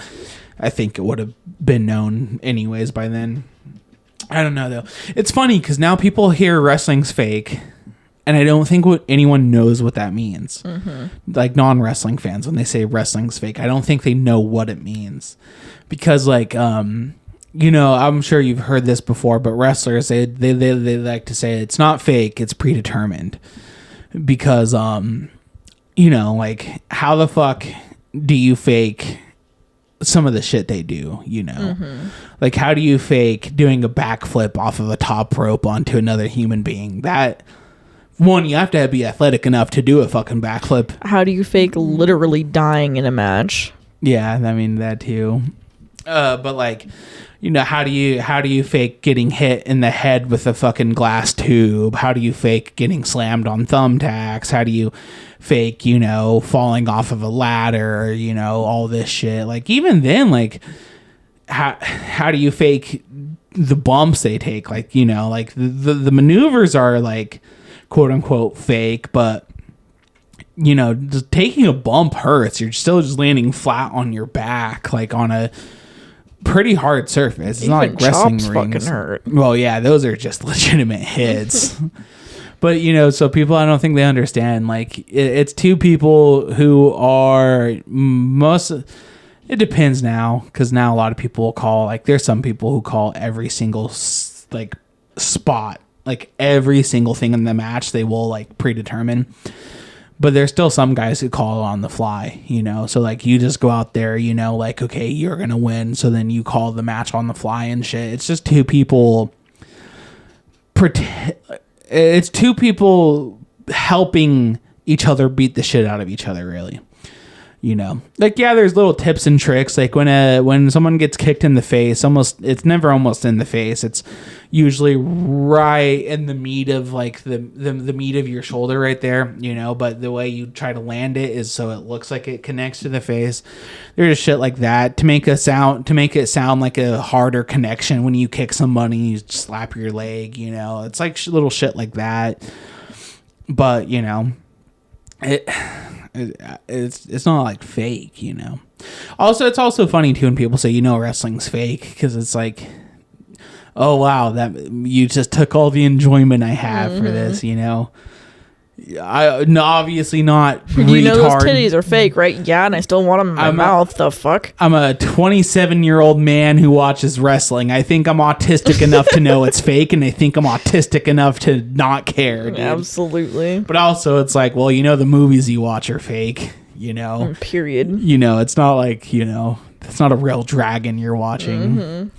I think it would have been known anyways by then. I don't know, though. It's funny because now people hear wrestling's fake, and I don't think anyone knows what that means. Mm-hmm. Like, non-wrestling fans, when they say wrestling's fake, I don't think they know what it means. Because, like, you know, I'm sure you've heard this before, but wrestlers, they like to say it's not fake, it's predetermined. Because, you know, like, how the fuck do you fake some of the shit they do, you know? Mm-hmm. Like, how do you fake doing a backflip off of a top rope onto another human being? That... One, you have to be athletic enough to do a fucking backflip. How do you fake literally dying in a match? Yeah, I mean, that too. But, like, you know, how do you fake getting hit in the head with a fucking glass tube? How do you fake getting slammed on thumbtacks? How do you fake, you know, falling off of a ladder? You know, all this shit. Like, even then, like, how do you fake the bumps they take? Like, you know, like, the maneuvers are, like, quote unquote fake, but, you know, just taking a bump hurts. You're still just landing flat on your back, like on a pretty hard surface. It's even not like wrestling chops rings. fucking hurt. Well, yeah, those are just legitimate hits. But, you know, so people, I don't think they understand. Like, it's two people who are It depends now, because now a lot of people will call, like, there's some people who call every single, like, spot, like, every single thing in the match they will, like, predetermine. But there's still some guys who call on the fly, you know? So, like, you just go out there, you know, like, okay, you're going to win. So then you call the match on the fly and shit. It's just two people. It's two people helping each other beat the shit out of each other, really. You know, like, yeah, there's little tips and tricks. Like when someone gets kicked in the face, it's never almost in the face. It's usually right in the meat of, like, the meat of your shoulder right there, you know, but the way you try to land it is so it looks like it connects to the face. There's shit like that to make it sound like a harder connection. When you kick somebody, you slap your leg, you know, it's like little shit like that. But, you know, it's not like fake, you know. Also, it's also funny too when people say, you know, wrestling's fake, because it's like, oh wow, that you just took all the enjoyment I have for this, you know. Obviously not retard. You know those titties are fake, right? Yeah, and I still want them in my mouth. The fuck? I'm a 27-year-old man who watches wrestling. I think I'm autistic enough to know it's fake, and I think I'm autistic enough to not care, dude. Absolutely. But also, it's like, well, you know, the movies you watch are fake, you know. Period. You know, it's not like, you know, it's not a real dragon you're watching. Mm-hmm.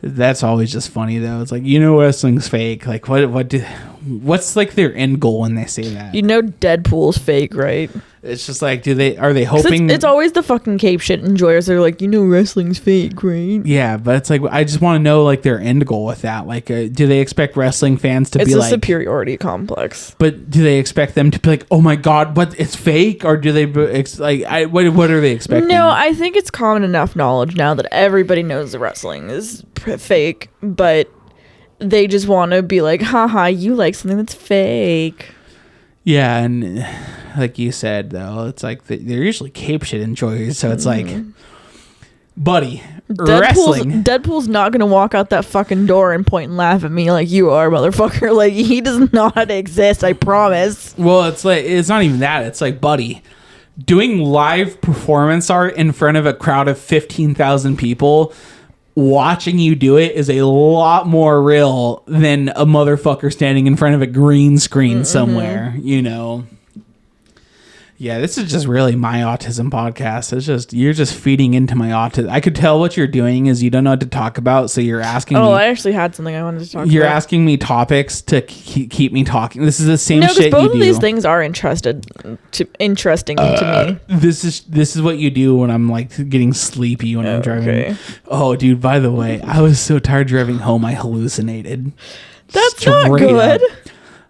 That's always just funny, though. It's like, you know, wrestling's fake. Like, what's like their end goal when they say that? You know, Deadpool's fake, right? It's just like, are they hoping? It's always the fucking cape shit enjoyers. They're like, you know, wrestling's fake, right? Yeah, but it's like, I just want to know, like, their end goal with that. Like, do they expect wrestling fans to be like, it's a superiority complex? But do they expect them to be like, oh my god, but it's fake? Or do they what are they expecting? No, I think it's common enough knowledge now that everybody knows that wrestling is fake, but they just want to be like, haha, you like something that's fake. Yeah, and like you said, though, it's like they're usually cape shit enjoyers, so it's like, buddy, wrestling. Deadpool's not gonna walk out that fucking door and point and laugh at me like you are, motherfucker. Like, he does not exist, I promise. Well, it's like, it's not even that. It's like, buddy, doing live performance art in front of a crowd of 15,000 people, watching you do it is a lot more real than a motherfucker standing in front of a green screen somewhere, you know. Yeah, this is just really my autism podcast. It's just, you're just feeding into my autism. I could tell what you're doing is you don't know what to talk about, so you're asking me. I actually had something I wanted to talk about. You're asking me topics to keep me talking. This is the same shit you do. No, because both of these things are interesting to me. This is what you do when I'm, like, getting sleepy when I'm driving. Oh, dude, by the way, I was so tired driving home, I hallucinated. That's not good.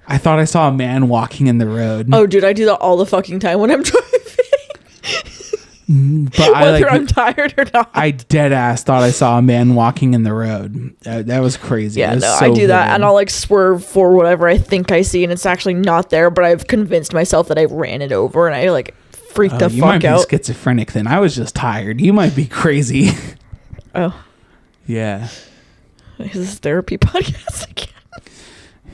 I thought I saw a man walking in the road. Oh, dude, I do that all the fucking time when I'm driving. But whether I'm tired or not. I dead ass thought I saw a man walking in the road. That was crazy. Yeah, no, I do that, and I'll, like, swerve for whatever I think I see, and it's actually not there, but I've convinced myself that I ran it over, and I, like, freaked the fuck out. You might be schizophrenic then. I was just tired. You might be crazy. Oh. Yeah. Is this therapy podcast again?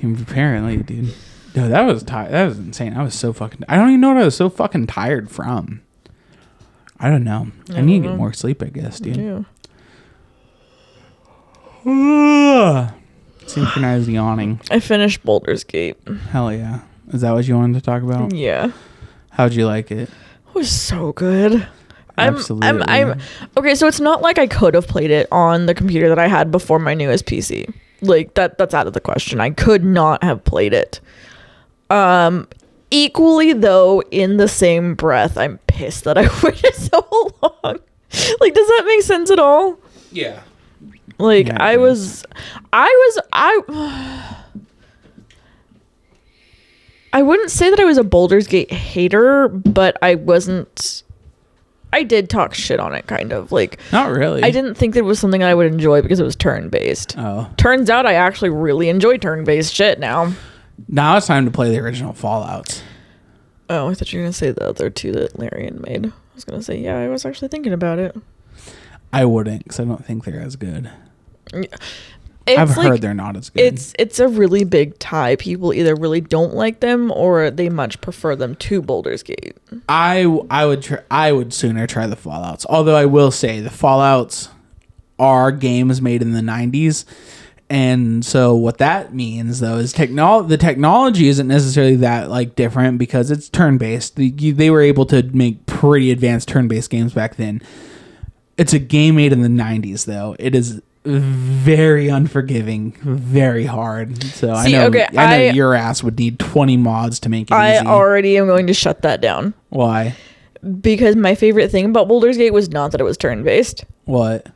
Apparently, dude. No, that was that was insane. I was so fucking... I don't even know what I was so fucking tired from. I don't know. I need to get more sleep, I guess, dude. Yeah. Synchronized yawning. I finished Baldur's Gate. Hell yeah. Is that what you wanted to talk about? Yeah. How'd you like it? It was so good. Absolutely. I'm okay, so it's not like I could have played it on the computer that I had before my newest PC. Like, that's out of the question. I could not have played it. Equally, though, in the same breath, I'm pissed that I waited so long. Like, does that make sense at all? Yeah. Like, yeah, I wouldn't say that I was a Baldur's Gate hater, but I did talk shit on it, kind of. Like, not really. I didn't think that it was something I would enjoy because it was turn-based. Oh. Turns out I actually really enjoy turn-based shit now. Now it's time to play the original Fallouts. Oh, I thought you were going to say the other two that Larian made. I was going to say, yeah, I was actually thinking about it. I wouldn't, because I don't think they're as good. I've like, heard they're not as good. It's a really big tie. People either really don't like them or they much prefer them to Baldur's Gate. I would sooner try the Fallouts. Although I will say the Fallouts are games made in the 90s. And so what that means though is the technology isn't necessarily that like different because it's turn-based. They were able to make pretty advanced turn-based games back then. It's a game made in the 90s though. It is very unforgiving, very hard. So I know your ass would need 20 mods to make it easy. I already am going to shut that down. Why? Because my favorite thing about Baldur's Gate was not that it was turn-based. What?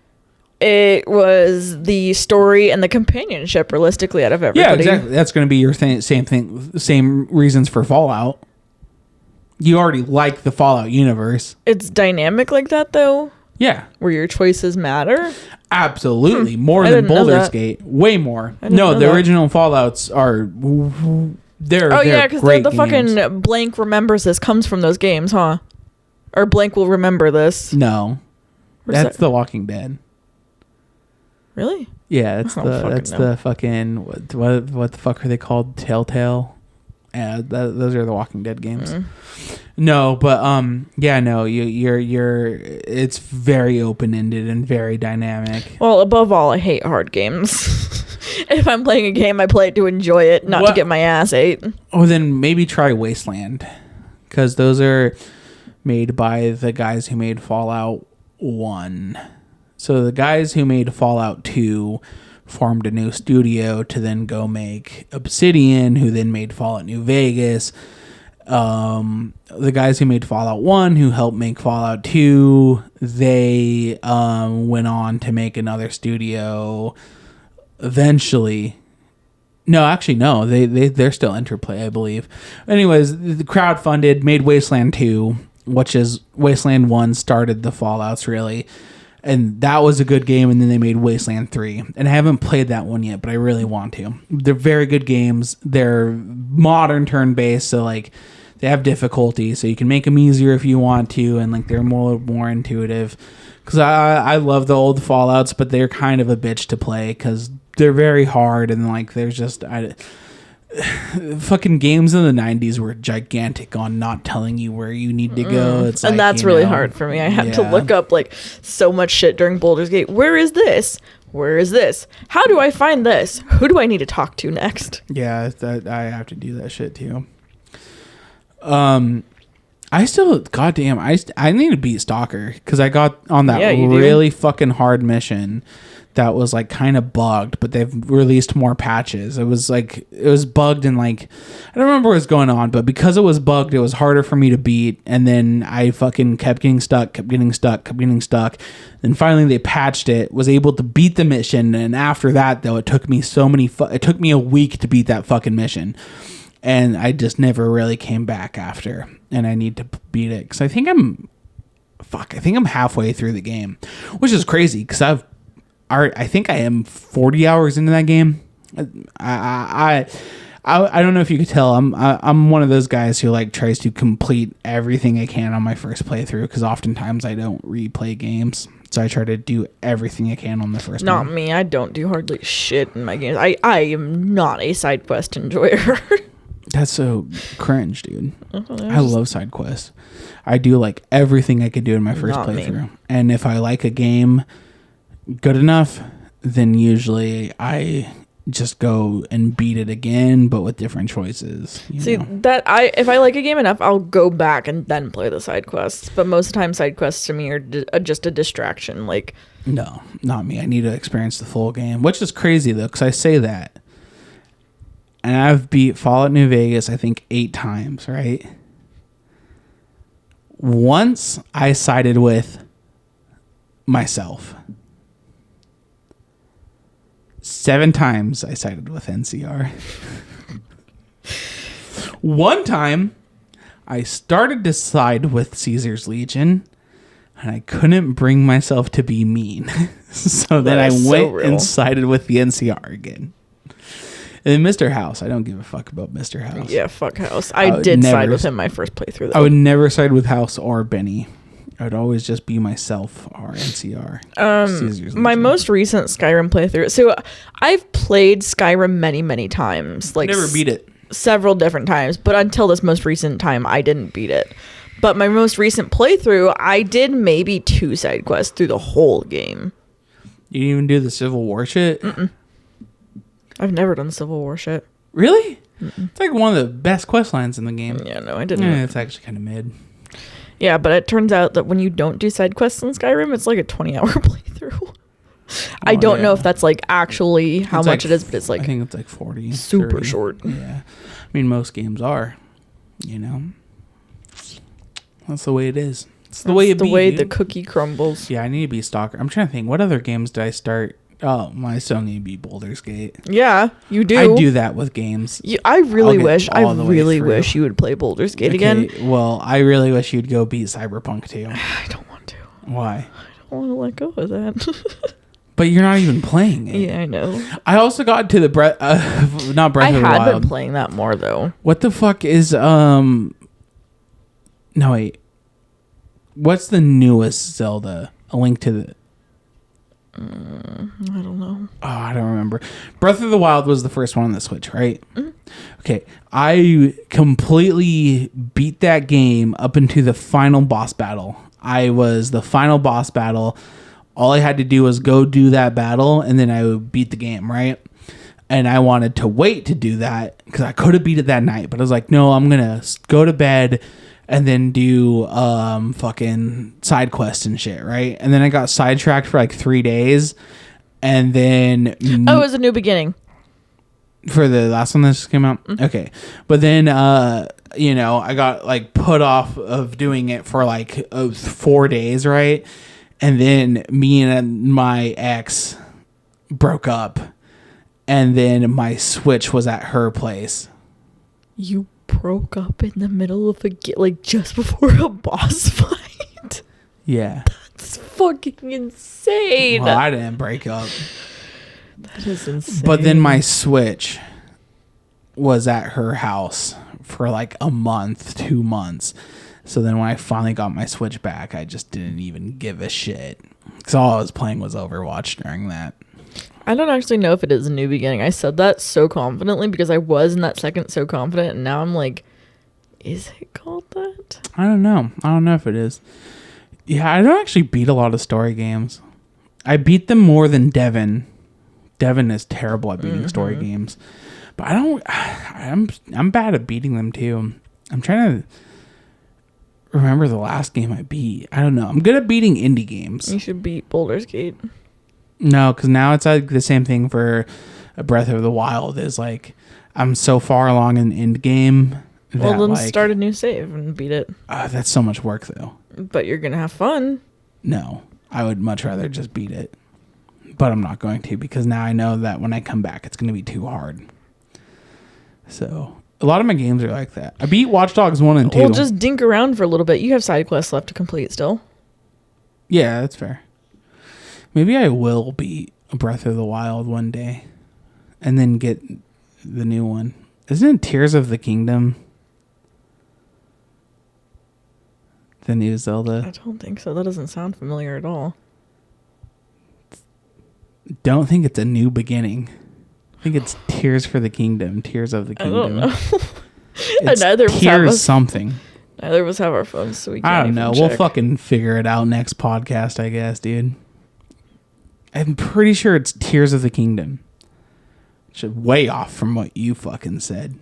It was the story and the companionship, realistically, out of everybody. Yeah, exactly. That's going to be your same reasons for Fallout. You already like the Fallout universe. It's dynamic like that, though? Yeah. Where your choices matter? Absolutely. More than Baldur's Gate. Way more. No, the original Fallouts are... They're because the fucking blank remembers this comes from those games, huh? Or blank will remember this. No. That's The Walking Dead. Really? Yeah, the fucking what the fuck are they called? Telltale. Yeah, those are the Walking Dead games. No, but you're it's very open ended and very dynamic. Well, above all, I hate hard games. If I'm playing a game, I play it to enjoy it, not to get my ass ate. Oh, then maybe try Wasteland, because those are made by the guys who made Fallout 1. So the guys who made Fallout 2 formed a new studio to then go make Obsidian, who then made Fallout New Vegas. The guys who made Fallout 1, who helped make Fallout 2, they went on to make another studio eventually. No, they're still Interplay, I believe. Anyways, the crowdfunded, made Wasteland 2, which is Wasteland 1 started the Fallouts, really. And that was a good game, and then they made Wasteland 3. And I haven't played that one yet, but I really want to. They're very good games. They're modern turn-based, so like they have difficulty, so you can make them easier if you want to, and like they're more intuitive. Because I love the old Fallouts, but they're kind of a bitch to play because they're very hard, and like there's just... fucking games in the 90s were gigantic on not telling you where you need to go. It's and that's really hard for me. I had to look up like so much shit during Baldur's Gate. Where is this? Where is this? How do I find this? Who do I need to talk to next? Yeah, I have to do that shit too. I still, goddamn, I need to beat Stalker because I got on that really fucking hard mission that was like kind of bugged, but they've released more patches. It was bugged and like, I don't remember what was going on, but because it was bugged, it was harder for me to beat. And then I fucking kept getting stuck. Then finally they patched it, was able to beat the mission. And after that though, it took me it took me a week to beat that fucking mission. And I just never really came back after. And I need to beat it. Cause I think I'm halfway through the game, which is crazy. Cause I think I am 40 hours into that game. I don't know if you could tell. I'm one of those guys who like tries to complete everything I can on my first playthrough because oftentimes I don't replay games. So I try to do everything I can on the first one. Not me. I don't do hardly shit in my games. I am not a side quest enjoyer. That's so cringe, dude. I love side quests. I do like everything I could do in my first playthrough. And if I like a game good enough, then usually I just go and beat it again, but with different choices. See, if I like a game enough, I'll go back and then play the side quests. But most of the time, side quests to me are just a distraction. Like, no, not me. I need to experience the full game, which is crazy though, because I say that, and I've beat Fallout New Vegas I think 8 times, right? Once I sided with myself. 7 times I sided with NCR. One time I started to side with Caesar's Legion and I couldn't bring myself to be mean. So then I went and sided with the NCR again. And Mr. House, I don't give a fuck about Mr. House. Yeah, fuck House. I did side with him my first playthrough though. I would never side with House or Benny. I'd always just be myself. RNCR. My most recent Skyrim playthrough. So I've played Skyrim many times. Like Never beat it. several different times, but until this most recent time, I didn't beat it. But my most recent playthrough, I did maybe 2 side quests through the whole game. You didn't even do the Civil War shit? I've never done Civil War shit. Really? It's like one of the best quest lines in the game. Yeah, no, I didn't. Yeah, it's actually kind of mid. Yeah, but it turns out that when you don't do side quests in Skyrim, it's like a 20-hour playthrough. I don't know if that's like actually how It's much like- it is, but it's I like think it's like 40. super 30. short. Yeah. I mean, most games are, you know. That's the way it is. It's the way it the be, way dude. the cookie crumbles. Yeah, I need to be a stalker. I'm trying to think. What other games did I start? Oh, I still need to be Baldur's Gate. Yeah, you do. I do that with games. I really I'll get all the way really through. wish you would play Baldur's Gate again. Well, I really wish you'd go beat Cyberpunk too. I don't want to. Why? I don't want to let go of that. But you're not even playing it. Yeah, I know. I also got to the not Breath I of the had Wild. been playing that more though. What the fuck is No wait. What's the newest Zelda? A Link to the I don't know. Oh, I don't remember. Breath of the Wild was the first one on the Switch, right? Okay. I completely beat that game up into the final boss battle. I was the final boss battle. All I had to do was go do that battle, and then I would beat the game, right? And I wanted to wait to do that because I could have beat it that night, but I was like, no, I'm gonna go to bed and then do fucking side quests and shit, right? And then I got sidetracked for like 3 days, and then Oh, it was a new beginning. for the last one that just came out. Okay, but then I got like put off of doing it for like 4 days, right? And then me and my ex broke up, and then my Switch was at her place. You broke up in the middle of like just before a boss fight. Yeah. It's fucking insane. Well, I didn't break up. That is insane. But then my Switch was at her house for like a month, 2 months. So then when I finally got my Switch back, I just didn't even give a shit. Because all I was playing was Overwatch during that. I don't actually know if it is a new beginning. I said that so confidently because I was in that second so confident, and now I'm like, is it called that? I don't know. I don't know if it is. Yeah, I don't actually beat a lot of story games. I beat them more than Devin. Devin is terrible at beating story games. But I'm bad at beating them too. I'm trying to remember the last game I beat. I don't know. I'm good at beating indie games. You should beat Baldur's Gate. No, because now it's like the same thing for Breath of the Wild. Is like I'm so far along in the end game. Well, then like, start a new save and beat it. That's so much work though. But you're gonna have fun. No, I would much rather just beat it. But I'm not going to because now I know that when I come back, it's going to be too hard. So a lot of my games are like that. I beat Watch Dogs 1 and 2. Well, just dink around for a little bit. You have side quests left to complete still. Yeah, that's fair. Maybe I will beat Breath of the Wild one day and then get the new one. Isn't it Tears of the Kingdom? The new Zelda? I don't think so. That doesn't sound familiar at all. Don't think it's a new beginning. I think it's Tears for the Kingdom. Tears of the I Kingdom. don't know. It's Neither of us have Tears us- something. Neither of us have our phones, so we can't I don't even know. check. We'll fucking figure it out next podcast, I guess, dude. I'm pretty sure it's Tears of the Kingdom. Which is way off from what you fucking said.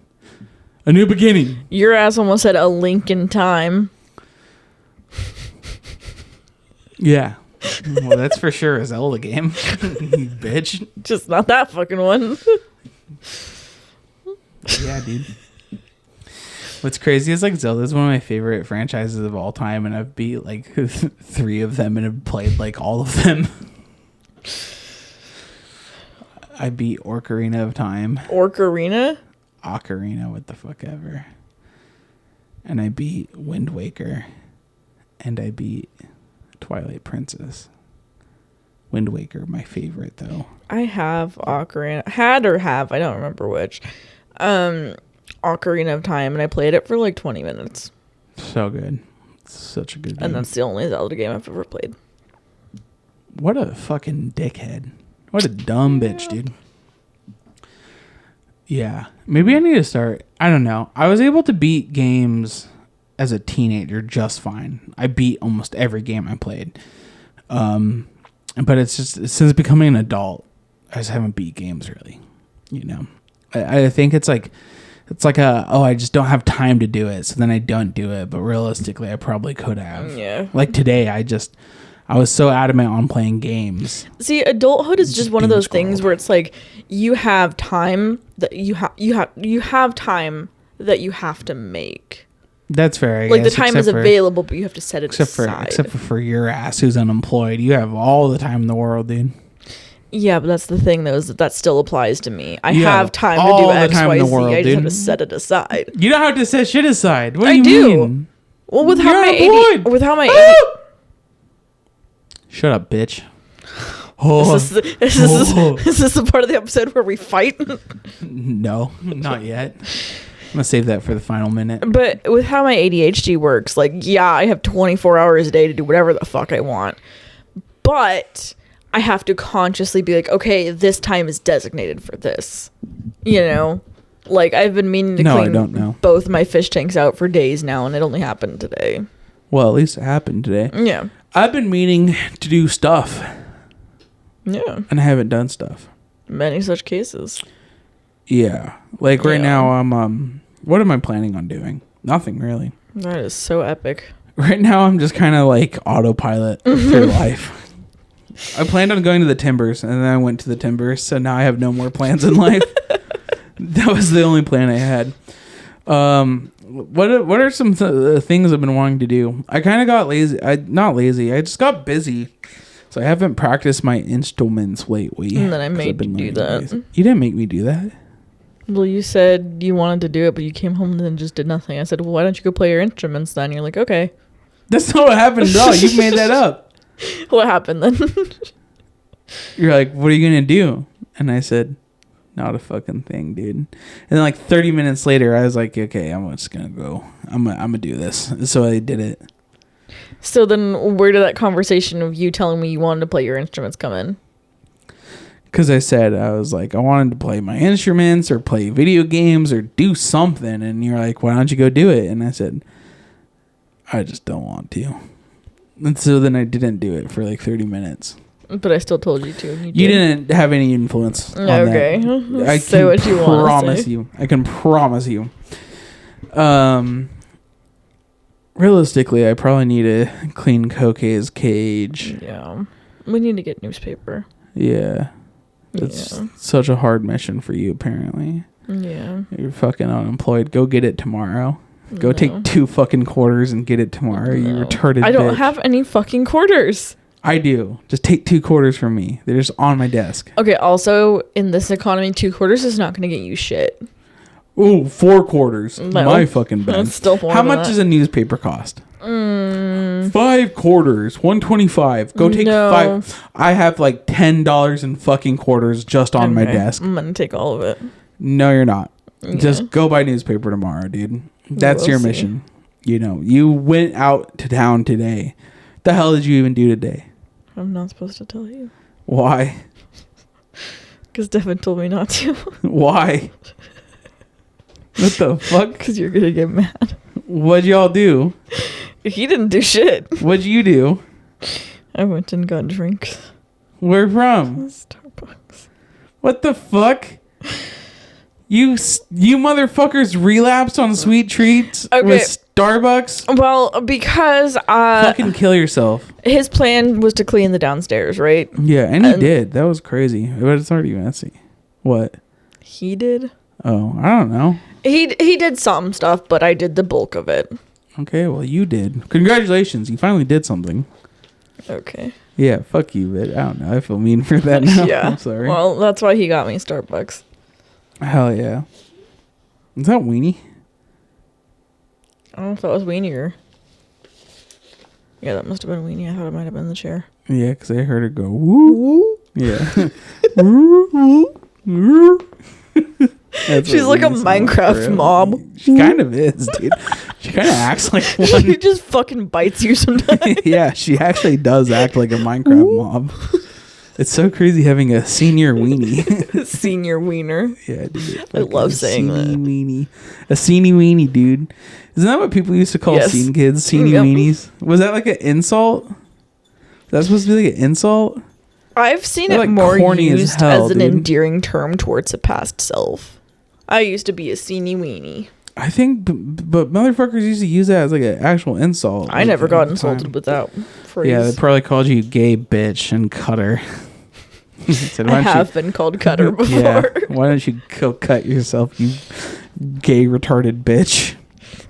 A new beginning. Your ass almost said A Link in Time. Yeah. Well, that's for sure a Zelda game. You bitch. Just not that fucking one. Yeah, dude. What's crazy is like Zelda's one of my favorite franchises of all time, and I've beat like 3 of them and have played like all of them. I beat Ocarina of Time. Ocarina? Ocarina, what the fuck ever. And I beat Wind Waker. And I beat Twilight Princess. Wind Waker, my favorite though. I have Ocarina. Had or have, I don't remember which. Ocarina of Time, and I played it for like 20 minutes. So good. such a good game. And that's the only Zelda game I've ever played. What a fucking dickhead. What a dumb bitch, dude. Yeah. Maybe I need to start. I don't know. I was able to beat games as a teenager just fine. I beat almost every game I played. But it's just since becoming an adult, I just haven't beat games really. You know, I think it's like I just don't have time to do it, so then I don't do it. But realistically, I probably could have. Yeah. Like today, I was so adamant on playing games. See, adulthood is just one of doom those things scrolled. where it's like you have time that you have time that you have to make. That's fair. I Like the guess, time is available, but you have to set it aside. Except for your ass who's unemployed, you have all the time in the world, dude. Yeah, but that's the thing, though, is that still applies to me. I You have have time to all do the X, time Y, in the Z. world, I just have to dude. set it aside. You don't have to set shit aside. What do I you do. mean? Well, with You're how my unemployed. with how my Shut up, bitch. Oh, is this the part of the episode where we fight? no, not yet. I'm gonna save that for the final minute. But with how my ADHD works, like, yeah, I have 24 hours a day to do whatever the fuck I want. But I have to consciously be like, okay, this time is designated for this. You know? Like, I've been meaning to No, I clean don't know. both my fish tanks out for days now, and it only happened today. Well, at least it happened today. Yeah. I've been meaning to do stuff, Yeah. and I haven't done stuff. Many such cases. Yeah, like right Yeah. now, I'm. What am I planning on doing? Nothing really. That is so epic. Right now, I'm just kind of like autopilot through life. I planned on going to the Timbers, and then I went to the Timbers, so now I have no more plans in life. That was the only plan I had. What are some things I've been wanting to do? I kind of got lazy. Not lazy. I just got busy, so I haven't practiced my instruments lately. And then I 'cause made I've been you do learning that. ways. You didn't make me do that. Well, you said you wanted to do it, but you came home and then just did nothing. I said, well, why don't you go play your instruments then? You're like, okay. That's not what happened at all. You made that up. What happened then? You're like, what are you gonna do? And I said, not a fucking thing, dude. And then like 30 minutes later, I was like, okay, I'm just gonna go. I'm gonna do this. So I did it. So then where did that conversation of you telling me you wanted to play your instruments come in? Because I said, I was like, I wanted to play my instruments or play video games or do something. And you're like, why don't you go do it? And I said, I just don't want to. And so then I didn't do it for like 30 minutes. But I still told you to. And You didn't have any influence on Okay. that. I Say can what you want to promise say. you. I can promise you. Realistically, I probably need to clean Koke's cage. Yeah. We need to get newspaper. Yeah. It's Yeah. such a hard mission for you, apparently. Yeah. You're fucking unemployed. Go get it tomorrow. Go No. take 2 fucking quarters and get it tomorrow. You No. retarded I don't bitch. have any fucking quarters. I do. Just take 2 quarters from me. They're just on my desk. Okay, also, in this economy, 2 quarters is not going to get you shit. Ooh, 4 quarters. No. My fucking bad. That's still more How than much that. does a newspaper cost? 5 quarters. $1.25. Go take No. 5. I have like $10 in fucking quarters just on my Okay, desk. I'm going to take all of it. No, you're not. Yeah. Just go buy newspaper tomorrow, dude. That's We'll your see. mission. You know, you went out to town today. The hell did you even do today? I'm not supposed to tell you. Why? Because Devin told me not to. Why? What the fuck? Because you're going to get mad. What'd y'all do? He didn't do shit. What'd you do? I went and got drinks. Where from? Starbucks. What the fuck? You motherfuckers relapsed on sweet treats Okay. with Starbucks? Well, because Fucking kill yourself. his plan was to clean the downstairs, right? Yeah, and he And- did. That was crazy. But it's already messy. What? He did. Oh, I don't know. He did some stuff, but I did the bulk of it. Okay, well, you did. Congratulations. You finally did something. Okay. Yeah, fuck you, but I don't know. I feel mean for that now. Yeah. I'm sorry. Well, that's why he got me Starbucks. Hell yeah. Is that weenie? I don't know if that was Weenier. Yeah, that must have been Weenie. I thought it might have been the chair. Yeah, because I heard it go woo. Yeah. Woo, woo, woo. That's She's what like a Weenie sounds Minecraft for real. mob. She kind of is, dude. She kind of acts like She one. just fucking bites you sometimes. Yeah, she actually does act like a Minecraft mob. It's so crazy having a senior weenie. Senior wiener. Yeah, dude. I love saying that. Weenie. A seenie weenie, dude. Isn't that what people used to call Yes. scene kids? Seenie Yep. weenies? Was that like an insult? That's supposed to be like an insult? I've seen They're, it like, more corny as used hell, as an dude. endearing term towards a past self. I used to be a seenie weenie. I think, but motherfuckers used to use that as like an actual insult. I like, never at got the insulted time. with that phrase. Yeah, they probably called you gay bitch and cutter. Said, I "Why don't you- have been called cutter before. Yeah. Why don't you go cut yourself, you gay retarded bitch?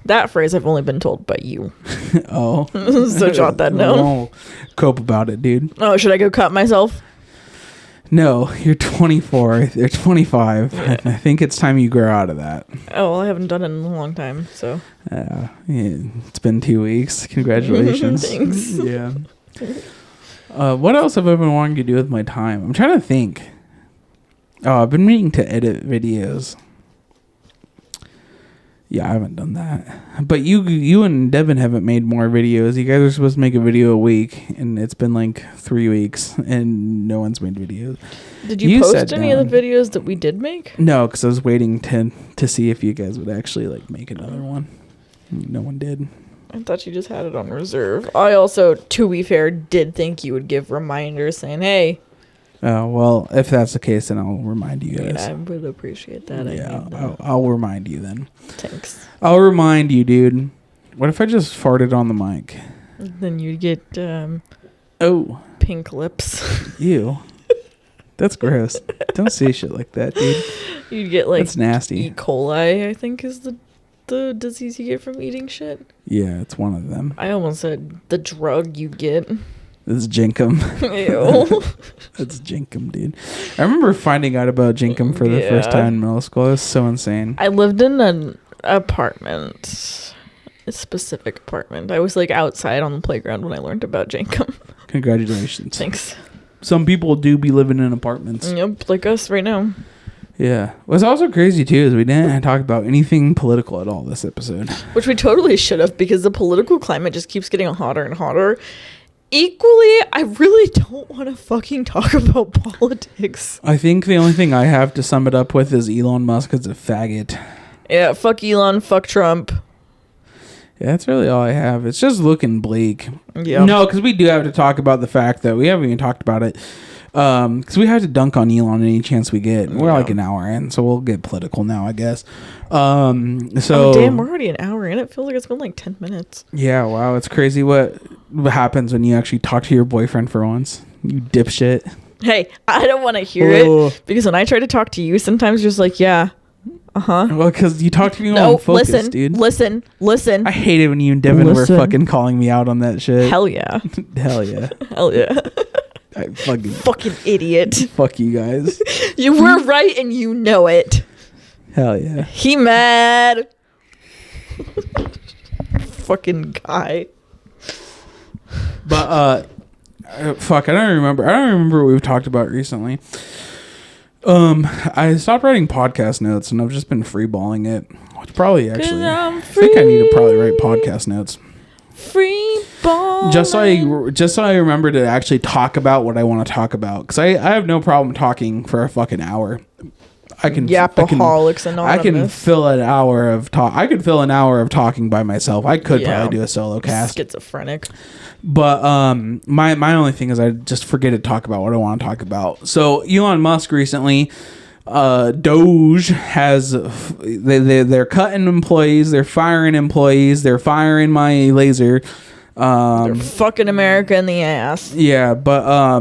That phrase I've only been told by you. Oh. So jot that down. Won't cope about it, dude. Oh, should I go cut myself? No, you're 24. You're 25. I think it's time you grow out of that. Oh, well, I haven't done it in a long time, so. Yeah, it's been 2 weeks. Congratulations. Thanks. Yeah. What else have I been wanting to do with my time? I'm trying to think. Oh, I've been meaning to edit videos. Yeah, I haven't done that. But you and Devin haven't made more videos. You guys are supposed to make a video a week, and it's been like 3 weeks, and no one's made videos. Did you sat post any of the down. videos that we did make? No, because I was waiting to see if you guys would actually like make another one. No one did. I thought you just had it on reserve. I also, to be fair, did think you would give reminders saying, hey. Oh, well, if that's the case, then I'll remind you guys. Yeah, I would appreciate that. I Yeah, need that. I'll remind you then. Thanks. I'll remind you, dude. What if I just farted on the mic? Then you'd get Oh, pink lips. ew. That's gross. Don't say shit like that, dude. You'd get like That's nasty. E. coli, I think is the disease you get from eating shit. Yeah, it's one of them. I almost said the drug you get. This is Jinkum. Ew. That's Jinkum, dude. I remember finding out about Jinkum for the first Yeah. time in middle school. It was so insane. I lived in an apartment, a specific apartment. I was like outside on the playground when I learned about Jankum. Congratulations. Thanks. Some people do be living in apartments. Yep, like us right now. Yeah. What's also crazy, too, is we didn't talk about anything political at all this episode. Which we totally should have, because the political climate just keeps getting hotter and hotter. Equally, I really don't want to fucking talk about politics. I think the only thing I have to sum it up with is Elon Musk is a faggot. Yeah, fuck Elon, fuck Trump. Yeah, that's really all I have. It's just looking bleak. Yeah. No, because we do have to talk about the fact that we haven't even talked about it. Because we have to dunk on Elon any chance we get. We're like an hour in, so we'll get political now, I guess. Oh, damn, we're already an hour in. It feels like it's been like 10 minutes. Yeah, wow, it's crazy what happens when you actually talk to your boyfriend for once. You dipshit. Hey, I don't want to hear Oh. it, because when I try to talk to you, sometimes you're just like, yeah, uh-huh. Well, because you talk to me No, on focus, listen, dude. listen. I hate it when you and Devin Listen. were fucking calling me out on that shit. Hell yeah. Hell yeah. Hell yeah. I Fucking idiot. fuck you guys. You were right and you know it. Hell yeah. He mad. Fucking guy. But fuck, I don't remember what we've talked about recently. I stopped writing podcast notes and I've just been freeballing it. Which probably actually I'm I think I need to probably write podcast notes. Free ball. Just so I remember to actually talk about what I want to talk about, because I have no problem talking for a fucking hour. I can Yapaholics Anonymous. I can fill an hour of talk. I could fill an hour of talking by myself. I could probably do a solo cast. Schizophrenic. But my only thing is I just forget to talk about what I want to talk about. So Elon Musk recently, Doge has they're cutting employees, they're firing employees, they're firing my laser. They're fucking America in the ass. Yeah, but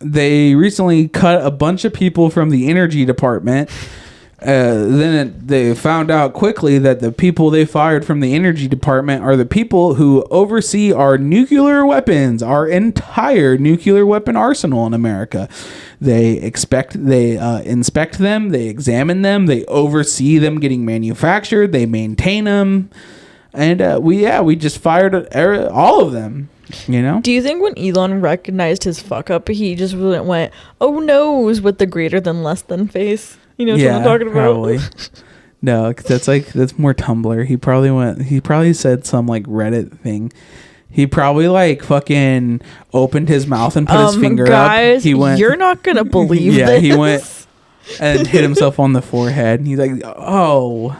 they recently cut a bunch of people from the energy department. They found out quickly that the people they fired from the energy department are the people who oversee our nuclear weapons, our entire nuclear weapon arsenal in America. They inspect them, they examine them, they oversee them getting manufactured, they maintain them, and we just fired all of them. You know? Do you think when Elon recognized his fuck up, he just went, oh noes, with the greater than less than face? You know what I'm talking about? Probably. No, 'cause that's more Tumblr. He probably said some like Reddit thing. He probably like fucking opened his mouth and put his finger guys, up. He went, you're not gonna believe yeah, this. he went and hit himself on the forehead. And he's like, oh,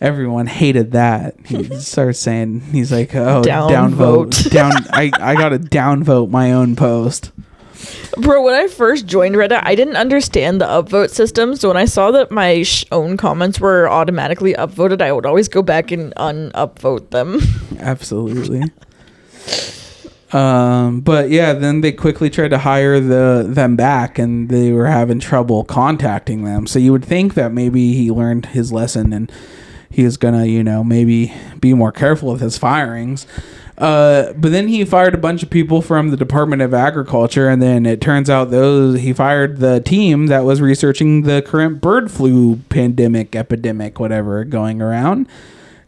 everyone hated that. He starts saying, he's like, oh, downvote. I got to downvote my own post. Bro, when I first joined Reddit, I didn't understand the upvote system. So when I saw that my own comments were automatically upvoted, I would always go back and unupvote them. Absolutely. But yeah, then they quickly tried to hire them back, and they were having trouble contacting them. So you would think that maybe he learned his lesson and he was gonna, maybe be more careful with his firings. But then he fired a bunch of people from the Department of Agriculture, and then it turns out he fired the team that was researching the current bird flu epidemic, whatever, going around.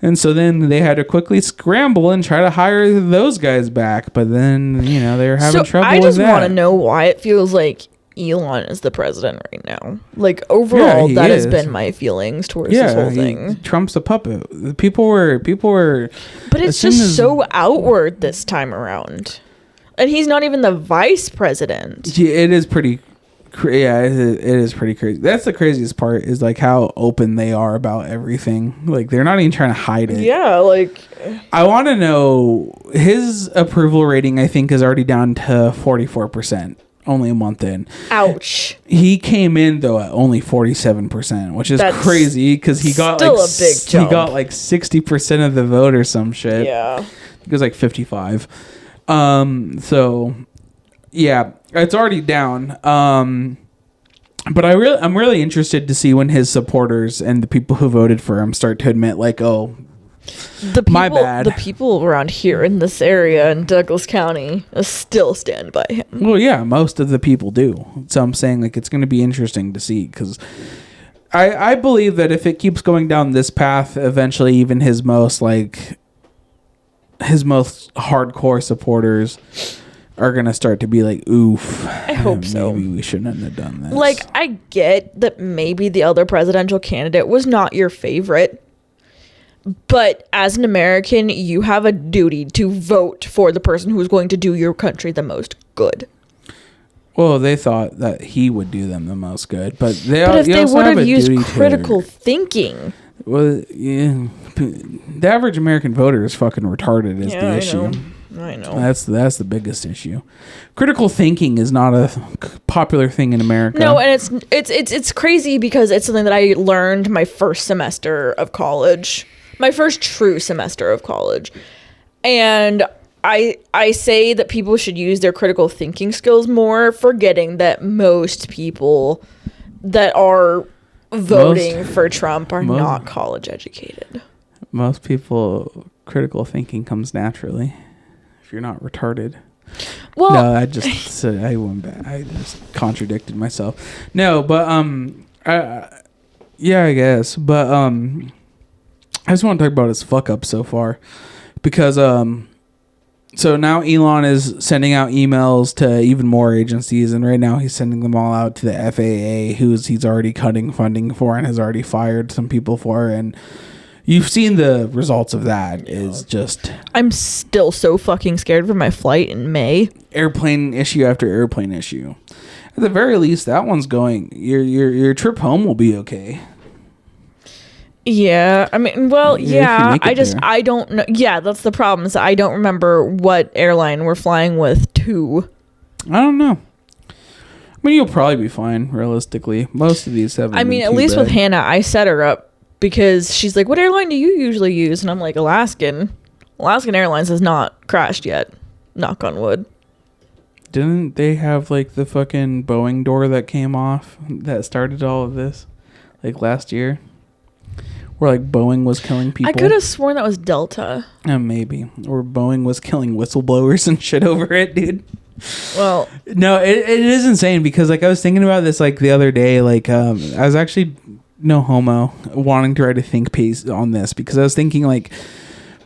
And so then they had to quickly scramble and try to hire those guys back. But then, they were having trouble with that. I just want to know why it feels like Elon is the president right now. Like, overall, that has been my feelings towards this whole thing. Trump's a puppet. People were. But it's just so outward this time around. And he's not even the vice president. Yeah, it is pretty... it is pretty crazy. That's the craziest part, is like how open they are about everything. Like, they're not even trying to hide it. Yeah, like, I want to know, his approval rating, I think, is already down to 44%, only a month in. Ouch. He came in though at only 47%, which is crazy, because he got still a big jump. He got like 60% of the vote or some shit. Yeah, it was like 55. So yeah, it's already down. But I'm really interested to see when his supporters and the people who voted for him start to admit, like, oh, my bad. The people around here in this area in Douglas County still stand by him. Well, yeah, most of the people do. So I'm saying, like, it's going to be interesting to see, because I believe that if it keeps going down this path, eventually even his most hardcore supporters are going to start to be like, oof. I hope so. Maybe we shouldn't have done this. Like, I get that maybe the other presidential candidate was not your favorite, but as an American, you have a duty to vote for the person who's going to do your country the most good. Well, they thought that he would do them the most good, but if they would have used critical thinking. Well, yeah, the average American voter is fucking retarded. Is the issue? I know. That's the biggest issue. Critical thinking is not a popular thing in America. No, and it's crazy, because it's something that I learned my first semester of college, my first true semester of college, and I say that people should use their critical thinking skills more, forgetting that most people that are voting for Trump are not college educated. Most people, critical thinking comes naturally. If you're not retarded. Well, no, I went back. I just contradicted myself. No, but yeah, I guess. But I just want to talk about his fuck up so far, because so now Elon is sending out emails to even more agencies, and right now he's sending them all out to the FAA, he's already cutting funding for and has already fired some people for, and you've seen the results of that. Is just... I'm still so fucking scared for my flight in May. Airplane issue after airplane issue. At the very least, that one's going... Your trip home will be okay. Yeah, I mean, well, yeah, I don't know. Yeah, that's the problem, is I don't remember what airline we're flying with to. I don't know. I mean, you'll probably be fine, realistically. Most of these haven't been at least bad. With Hannah, I set her up, because she's like, what airline do you usually use? And I'm like, Alaskan. Alaskan Airlines has not crashed yet. Knock on wood. Didn't they have, like, the fucking Boeing door that came off that started all of this? Like, last year? Where, like, Boeing was killing people? I could have sworn that was Delta. Maybe. Or Boeing was killing whistleblowers and shit over it, dude. Well... No, it is insane, because, like, I was thinking about this, like, the other day. Like, I was actually... No homo, wanting to write a think piece on this, because I was thinking, like,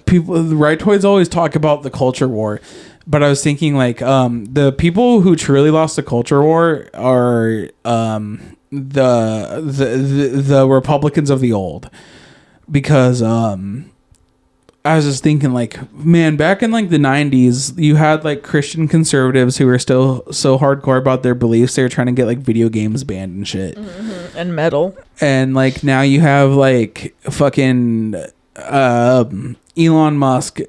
people, the rightoids always talk about the culture war, but I was thinking, like, the people who truly lost the culture war are the Republicans of the old, because I was just thinking, like, man, back in like the 90s, you had like Christian conservatives who were still so hardcore about their beliefs. They were trying to get like video games banned and shit. And metal. And like now you have like fucking Elon Musk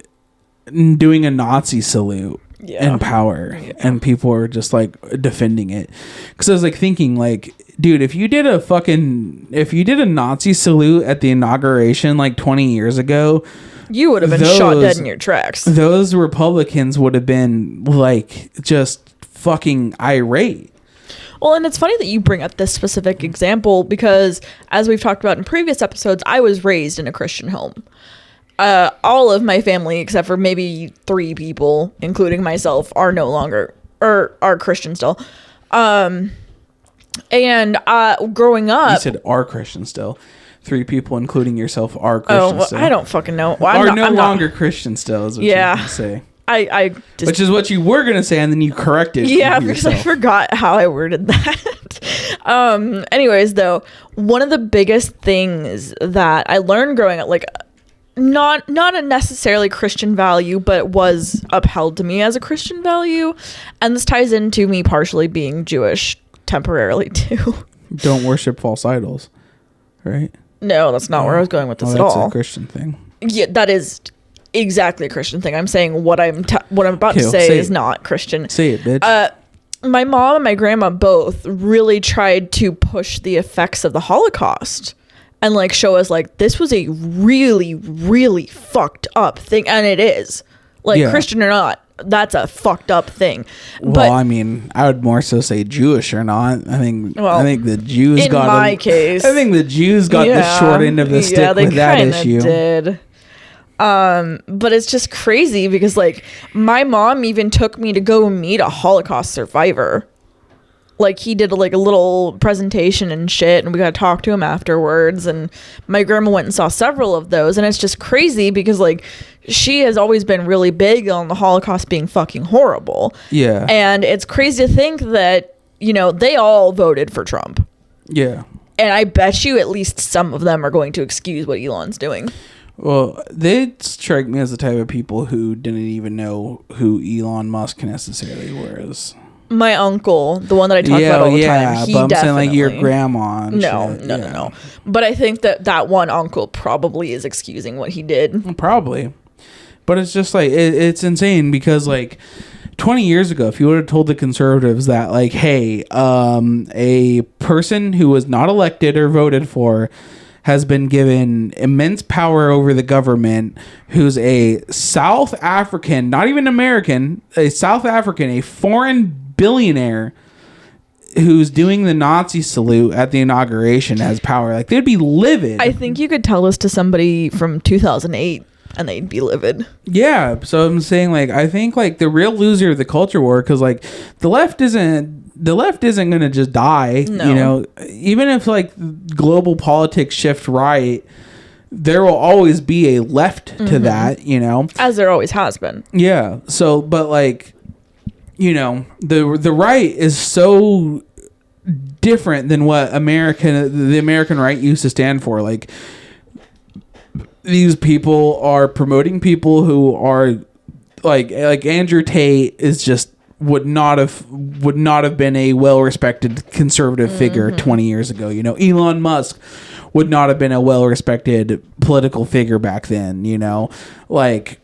doing a Nazi salute in power. Yeah. And people are just like defending it. Because I was like thinking, like, dude, if you did a Nazi salute at the inauguration like 20 years ago, you would have been shot dead in your tracks. Those Republicans would have been like just fucking irate. Well, and it's funny that you bring up this specific example because, as we've talked about in previous episodes, I was raised in a Christian home. All of my family, except for maybe 3 people, including myself, are no longer or are Christian still. And growing up, you said are Christian still. 3 people, including yourself, are Christian still. I don't fucking know. Well, I'm no longer Christian still, is what you're going to say. I just, which is what you were going to say, and then you corrected yourself. Because I forgot how I worded that. Anyways, though, one of the biggest things that I learned growing up, like, not a necessarily Christian value, but was upheld to me as a Christian value, and this ties into me partially being Jewish temporarily, too. Don't worship false idols, right? No, that's not where I was going with this at all. That's a Christian thing. Yeah, that is exactly a Christian thing. I'm saying what I'm about to say is not Christian. Say it, bitch. My mom and my grandma both really tried to push the effects of the Holocaust and like show us like this was a really, really fucked up thing, and it is. Like, Christian or not, that's a fucked up thing. Well, but, I mean, I would more so say Jewish or not. I think the Jews in my case, I think the Jews got the short end of the stick with that issue. Did. But it's just crazy because like my mom even took me to go meet a Holocaust survivor. Like, he did like a little presentation and shit, and we got to talk to him afterwards, and my grandma went and saw several of those, and it's just crazy because like she has always been really big on the Holocaust being fucking horrible. Yeah. And it's crazy to think that, you know, they all voted for Trump. Yeah. And I bet you at least some of them are going to excuse what Elon's doing. Well, they strike me as the type of people who didn't even know who Elon Musk necessarily was. My uncle, the one that I talk about all the time, he but I'm definitely. saying like your grandma. No. But I think that one uncle probably is excusing what he did. Probably, but it's just like it's insane because like 20 years ago, if you would have told the conservatives that like, hey, a person who was not elected or voted for has been given immense power over the government, who's a South African, not even American, a South African, a foreign billionaire who's doing the Nazi salute at the inauguration has power, like, they'd be livid. I think you could tell this to somebody from 2008 and they'd be livid. Yeah, so I'm saying like I think like the real loser of the culture war, because like the left isn't gonna just die. No. You know, even if like global politics shift right, there will always be a left to that, you know, as there always has been. Yeah, so but like, you know, the right is so different than what the American right used to stand for. Like, these people are promoting people who are like Andrew Tate is just would not have been a well-respected conservative figure 20 years ago. You know, Elon Musk would not have been a well-respected political figure back then. You know, like,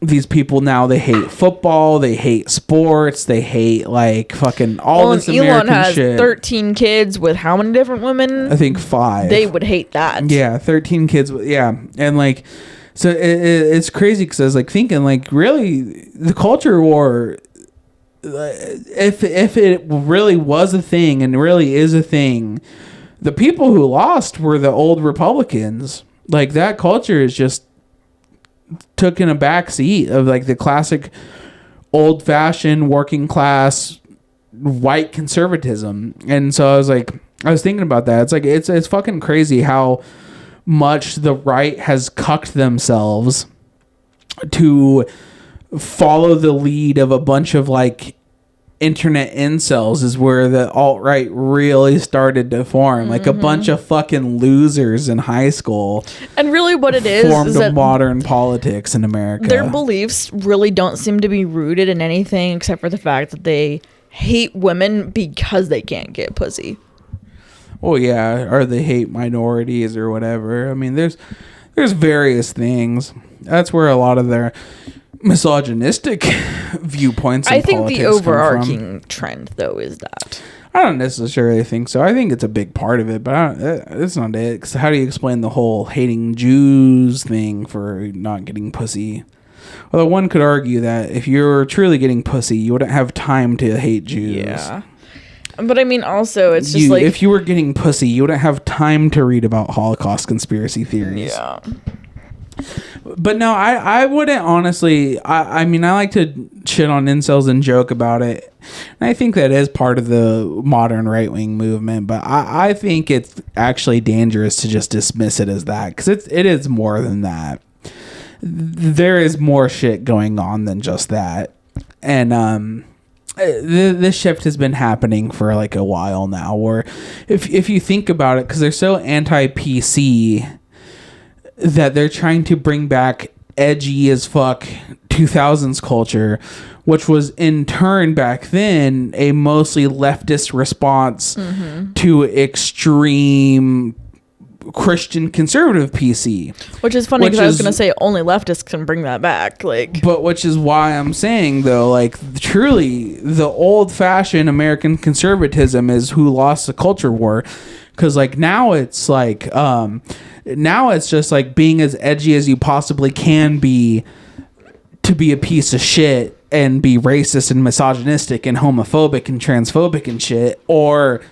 these people now, they hate football, they hate sports, they hate like fucking all this American Elon has shit. 13 kids with how many different women? I think 5. They would hate that. Yeah, 13 kids. Yeah, and like, so it's crazy because I was like thinking, like, really, the culture war, if it really was a thing and really is a thing, the people who lost were the old Republicans. Like, that culture is just took in a back seat of like the classic old-fashioned working class white conservatism. And so I was thinking about that. It's like it's fucking crazy how much the right has cucked themselves to follow the lead of a bunch of like internet incels is where the alt-right really started to form. Like a bunch of fucking losers in high school And really what it is formed that modern politics in America. their beliefs really don't seem to be rooted in anything except for the fact that they hate women because they can't get pussy. Well, yeah, or they hate minorities or whatever. I mean, there's various things. That's where a lot of their misogynistic viewpoints and I think politics the come from. overarching trend, though, is that. I don't necessarily think so. I think it's a big part of it, but it's not it. 'Cause how do you explain the whole hating Jews thing for not getting pussy? Although one could argue that if you're truly getting pussy, you wouldn't have time to hate Jews. Yeah. But I mean, also, it's just like. If you were getting pussy, you wouldn't have time to read about Holocaust conspiracy theories. Yeah. But no, I wouldn't honestly. I mean, I like to shit on incels and joke about it. And I think that is part of the modern right-wing movement. But I think it's actually dangerous to just dismiss it as that. Because it is more than that. There is more shit going on than just that. And this shift has been happening for like a while now. Where if you think about it, because they're so anti-PC... that they're trying to bring back edgy as fuck 2000s culture, which was in turn back then a mostly leftist response to extreme Christian conservative PC. Which is funny because I was going to say only leftists can bring that back. But which is why I'm saying, though, like, truly, the old-fashioned American conservatism is who lost the culture war. Because, like, now it's like... now it's just like being as edgy as you possibly can be to be a piece of shit and be racist and misogynistic and homophobic and transphobic and shit, or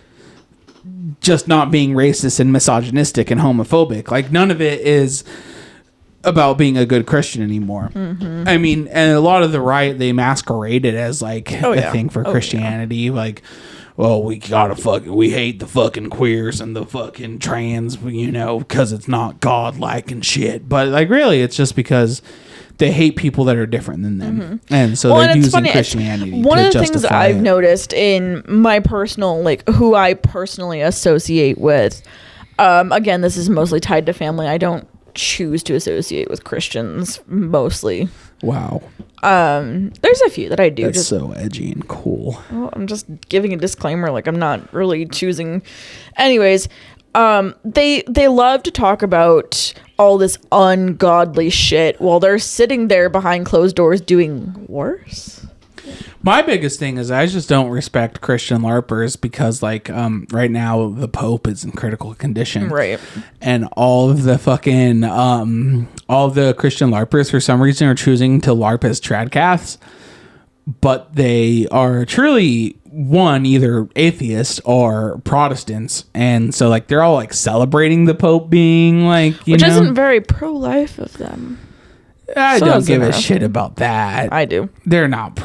just not being racist and misogynistic and homophobic. Like, none of it is about being a good Christian anymore. I mean, and a lot of the right, they masquerade it as like a thing for Christianity. Like, well, we hate the fucking queers and the fucking trans, you know, because it's not godlike and shit. But like, really, it's just because they hate people that are different than them, and so they're using Christianity. One to of the things justify I've it. noticed in my personal, like, who I personally associate with, again, this is mostly tied to family. I don't choose to associate with Christians mostly. Wow. There's a few that I do. That's so edgy and cool. Well, I'm just giving a disclaimer, like I'm not really choosing. Anyways, they love to talk about all this ungodly shit while they're sitting there behind closed doors doing worse. My biggest thing is I just don't respect Christian LARPers because, like, right now the Pope is in critical condition, Right. And all of the fucking all of the Christian LARPers for some reason are choosing to LARP as tradcaths, but they are truly either atheists or Protestants, and so like they're all like celebrating the Pope being like, Which isn't very pro-life of them. I So don't is give a America. shit about that. I do. They're not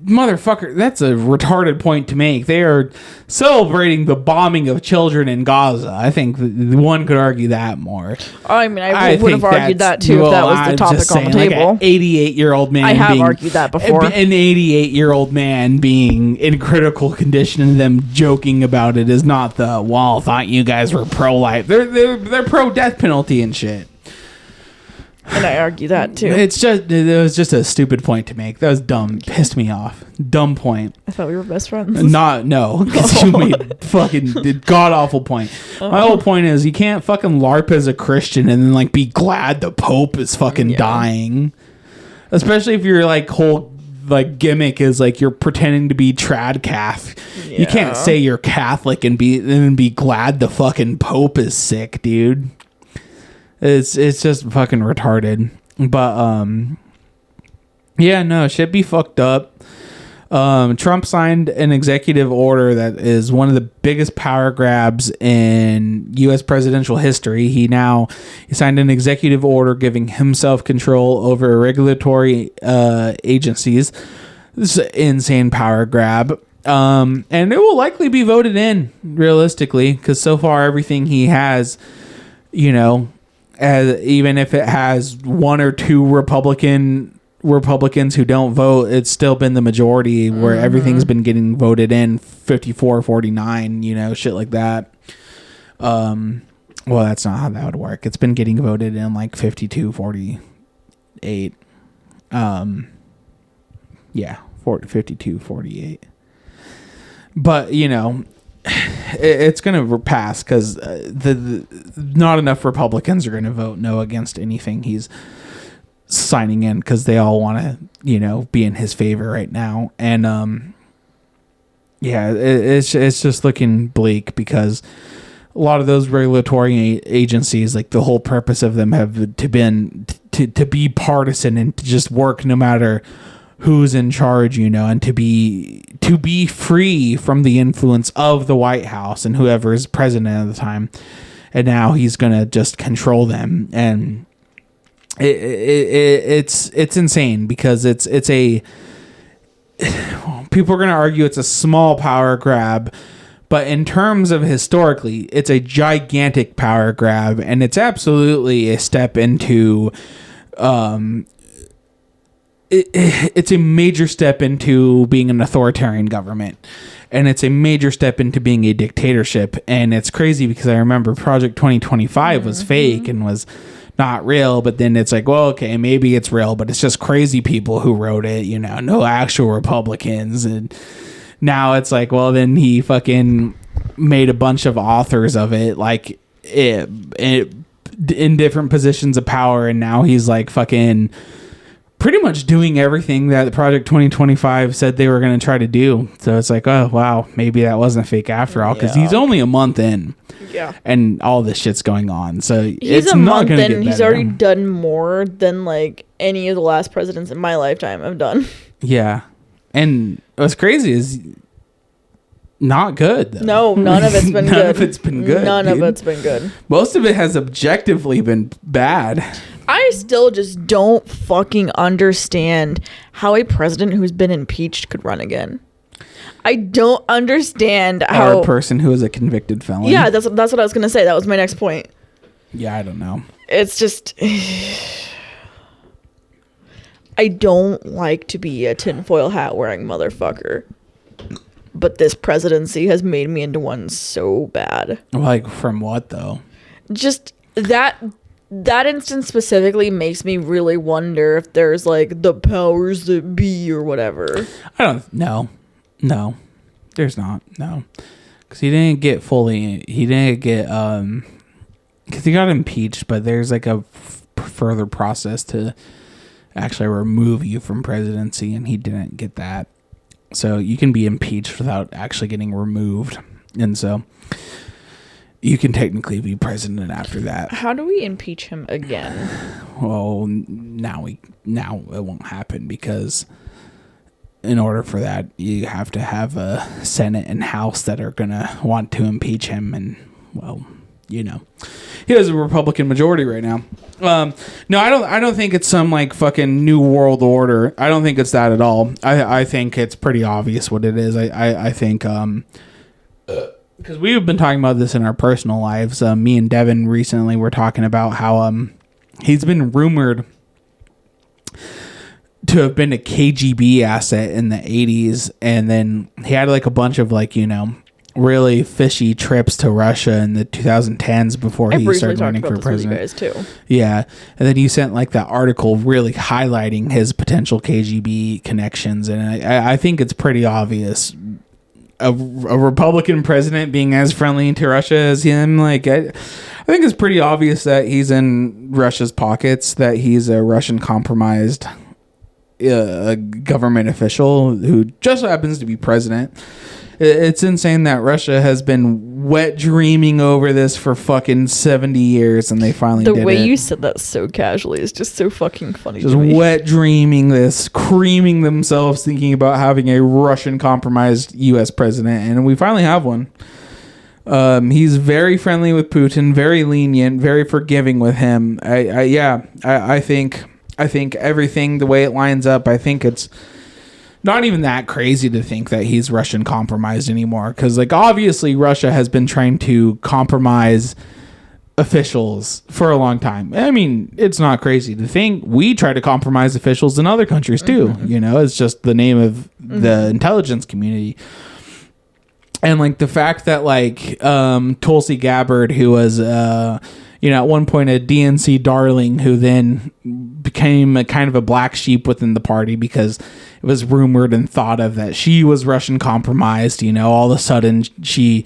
motherfucker, that's a retarded point to make. They are celebrating the bombing of children in Gaza. I think one could argue that more. I mean, I would have think argued that that's- too if that well, was the I'm topic just on the saying, table. Like an 88-year-old man. I have argued that before. An 88-year-old man being in critical condition and them joking about it is not the, well, thought you guys were pro-life. They're pro-death penalty and shit. And I argue that too. It was just a stupid point to make. That was dumb. Pissed me off. Dumb point. I thought we were best friends. No, because you made fucking god awful point. My whole point is you can't fucking LARP as a Christian and then like be glad the Pope is fucking dying. Especially if your like whole like gimmick is like you're pretending to be tradcath. Yeah. You can't say you're Catholic and be glad the fucking Pope is sick, dude. It's just fucking retarded. But yeah, no, shit be fucked up. Trump signed an executive order that is one of the biggest power grabs in U.S. presidential history. He signed an executive order giving himself control over regulatory agencies. This is an insane power grab. And it will likely be voted in, realistically, because so far everything he has, you know, even if it has one or two Republican Republicans who don't vote, it's still been the majority where everything's been getting voted in 54-49, you know, shit like that. Well, that's not how that would work. It's been getting voted in like 52-48. Yeah, 52-48. But, you know, it's going to pass because the not enough Republicans are going to vote no against anything he's signing in because they all want to, you know, be in his favor right now. And yeah, it's just looking bleak because a lot of those regulatory agencies, like the whole purpose of them have to be partisan and to just work no matter who's in charge, you know, and to be free from the influence of the White House and whoever is president at the time. And now he's going to just control them. And it's insane because it's a people are going to argue it's a small power grab, but in terms of historically, it's a gigantic power grab, and it's absolutely a step into it's a major step into being an authoritarian government, and it's a major step into being a dictatorship. And it's crazy because I remember Project 2025 was fake and was not real, but then it's like, well, okay, maybe it's real, but it's just crazy people who wrote it, you know, no actual Republicans. And now it's like, well, then he fucking made a bunch of authors of it, like it in different positions of power, and now he's like fucking pretty much doing everything that Project 2025 said they were going to try to do. So it's like, oh wow, maybe that wasn't fake after all, because he's only a month in. Yeah. And all this shit's going on. So He's it's a not month going to get in. He's better. already done more than like any of the last presidents in my lifetime have done. Yeah. And what's crazy is not good, though. No, none of it's been good. None of it's been good. None dude. of it's been good. Most of it has objectively been bad. I still just don't fucking understand how a president who's been impeached could run again. I don't understand how Or a person who is a convicted felon. Yeah, that's what I was gonna say. That was my next point. Yeah, I don't know. It's just I don't like to be a tinfoil hat wearing motherfucker. But this presidency has made me into one so bad. Like, from what, though? Just that instance specifically makes me really wonder if there's like the powers that be or whatever. I don't know. No, there's not. No, because he didn't get because he got impeached, but there's like a further process to actually remove you from presidency, and he didn't get that. So you can be impeached without actually getting removed, and so you can technically be president after that. How do we impeach him again? Well, now it won't happen, because in order for that, you have to have a Senate and House that are gonna want to impeach him, and well, you know, he has a Republican majority right now. No, I don't think it's some like fucking new world order. I don't think it's that at all. I think it's pretty obvious what it is. I think because we've been talking about this in our personal lives. Me and Devin recently were talking about how he's been rumored to have been a KGB asset in the 80s, and then he had like a bunch of like, you know, really fishy trips to Russia in the 2010s before he started running for president. Guys too. Yeah, and then you sent like that article really highlighting his potential KGB connections, and I think it's pretty obvious. A Republican president being as friendly to Russia as him, like I think it's pretty obvious that he's in Russia's pockets, that he's a Russian compromised government official who just happens to be president. It's insane that Russia has been wet dreaming over this for fucking 70 years, and they finally did it. The way you said that so casually is just so fucking funny just to me. wet dreaming this, creaming themselves, thinking about having a Russian compromised U.S. president, and we finally have one. He's very friendly with Putin, very lenient, very forgiving with him. I think everything, the way it lines up, I think it's not even that crazy to think that he's Russian compromised anymore. Because, like, obviously Russia has been trying to compromise officials for a long time. I mean, it's not crazy to think we try to compromise officials in other countries too. You know, it's just the name of the intelligence community. And like the fact that like Tulsi Gabbard, who was at one point a DNC darling, who then became a kind of a black sheep within the party because it was rumored and thought of that she was Russian compromised. All of a sudden she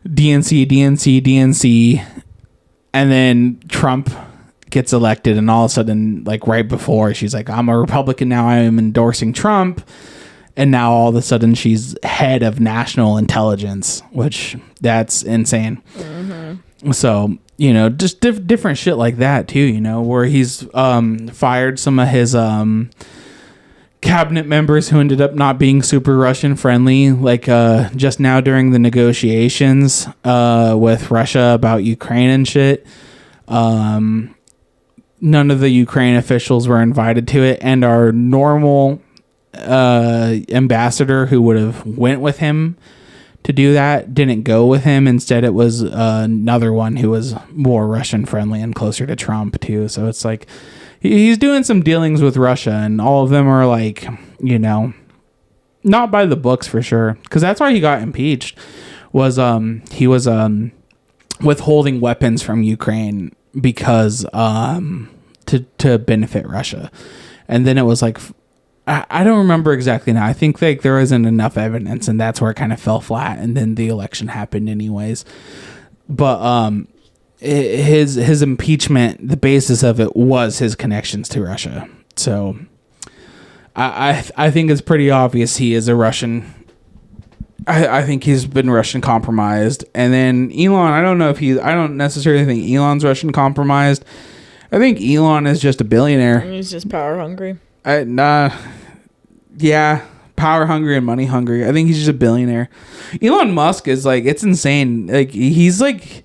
DNC, and then Trump gets elected, and all of a sudden, like right before, she's like, I'm a Republican now, I am endorsing Trump. And now all of a sudden she's head of national intelligence, which that's insane. So, just different shit like that too, where he's fired some of his cabinet members who ended up not being super Russian friendly, like just now during the negotiations with Russia about Ukraine and shit. None of the Ukraine officials were invited to it, and our normal ambassador who would have went with him to do that didn't go with him. Instead, it was another one who was more Russian friendly and closer to Trump too. So it's like he's doing some dealings with Russia, and all of them are like, not by the books for sure. Because that's why he got impeached. Was he was withholding weapons from Ukraine because to benefit Russia, and then it was like, I don't remember exactly now. I think like there wasn't enough evidence, and that's where it kind of fell flat, and then the election happened anyways. But his impeachment, the basis of it was his connections to Russia. So I think it's pretty obvious he is a Russian. I think he's been Russian compromised. And then Elon, I don't necessarily think Elon's Russian compromised. I think Elon is just a billionaire. He's just power hungry. Yeah, power hungry and money hungry. I think he's just a billionaire. Elon Musk is like, it's insane. Like he's like,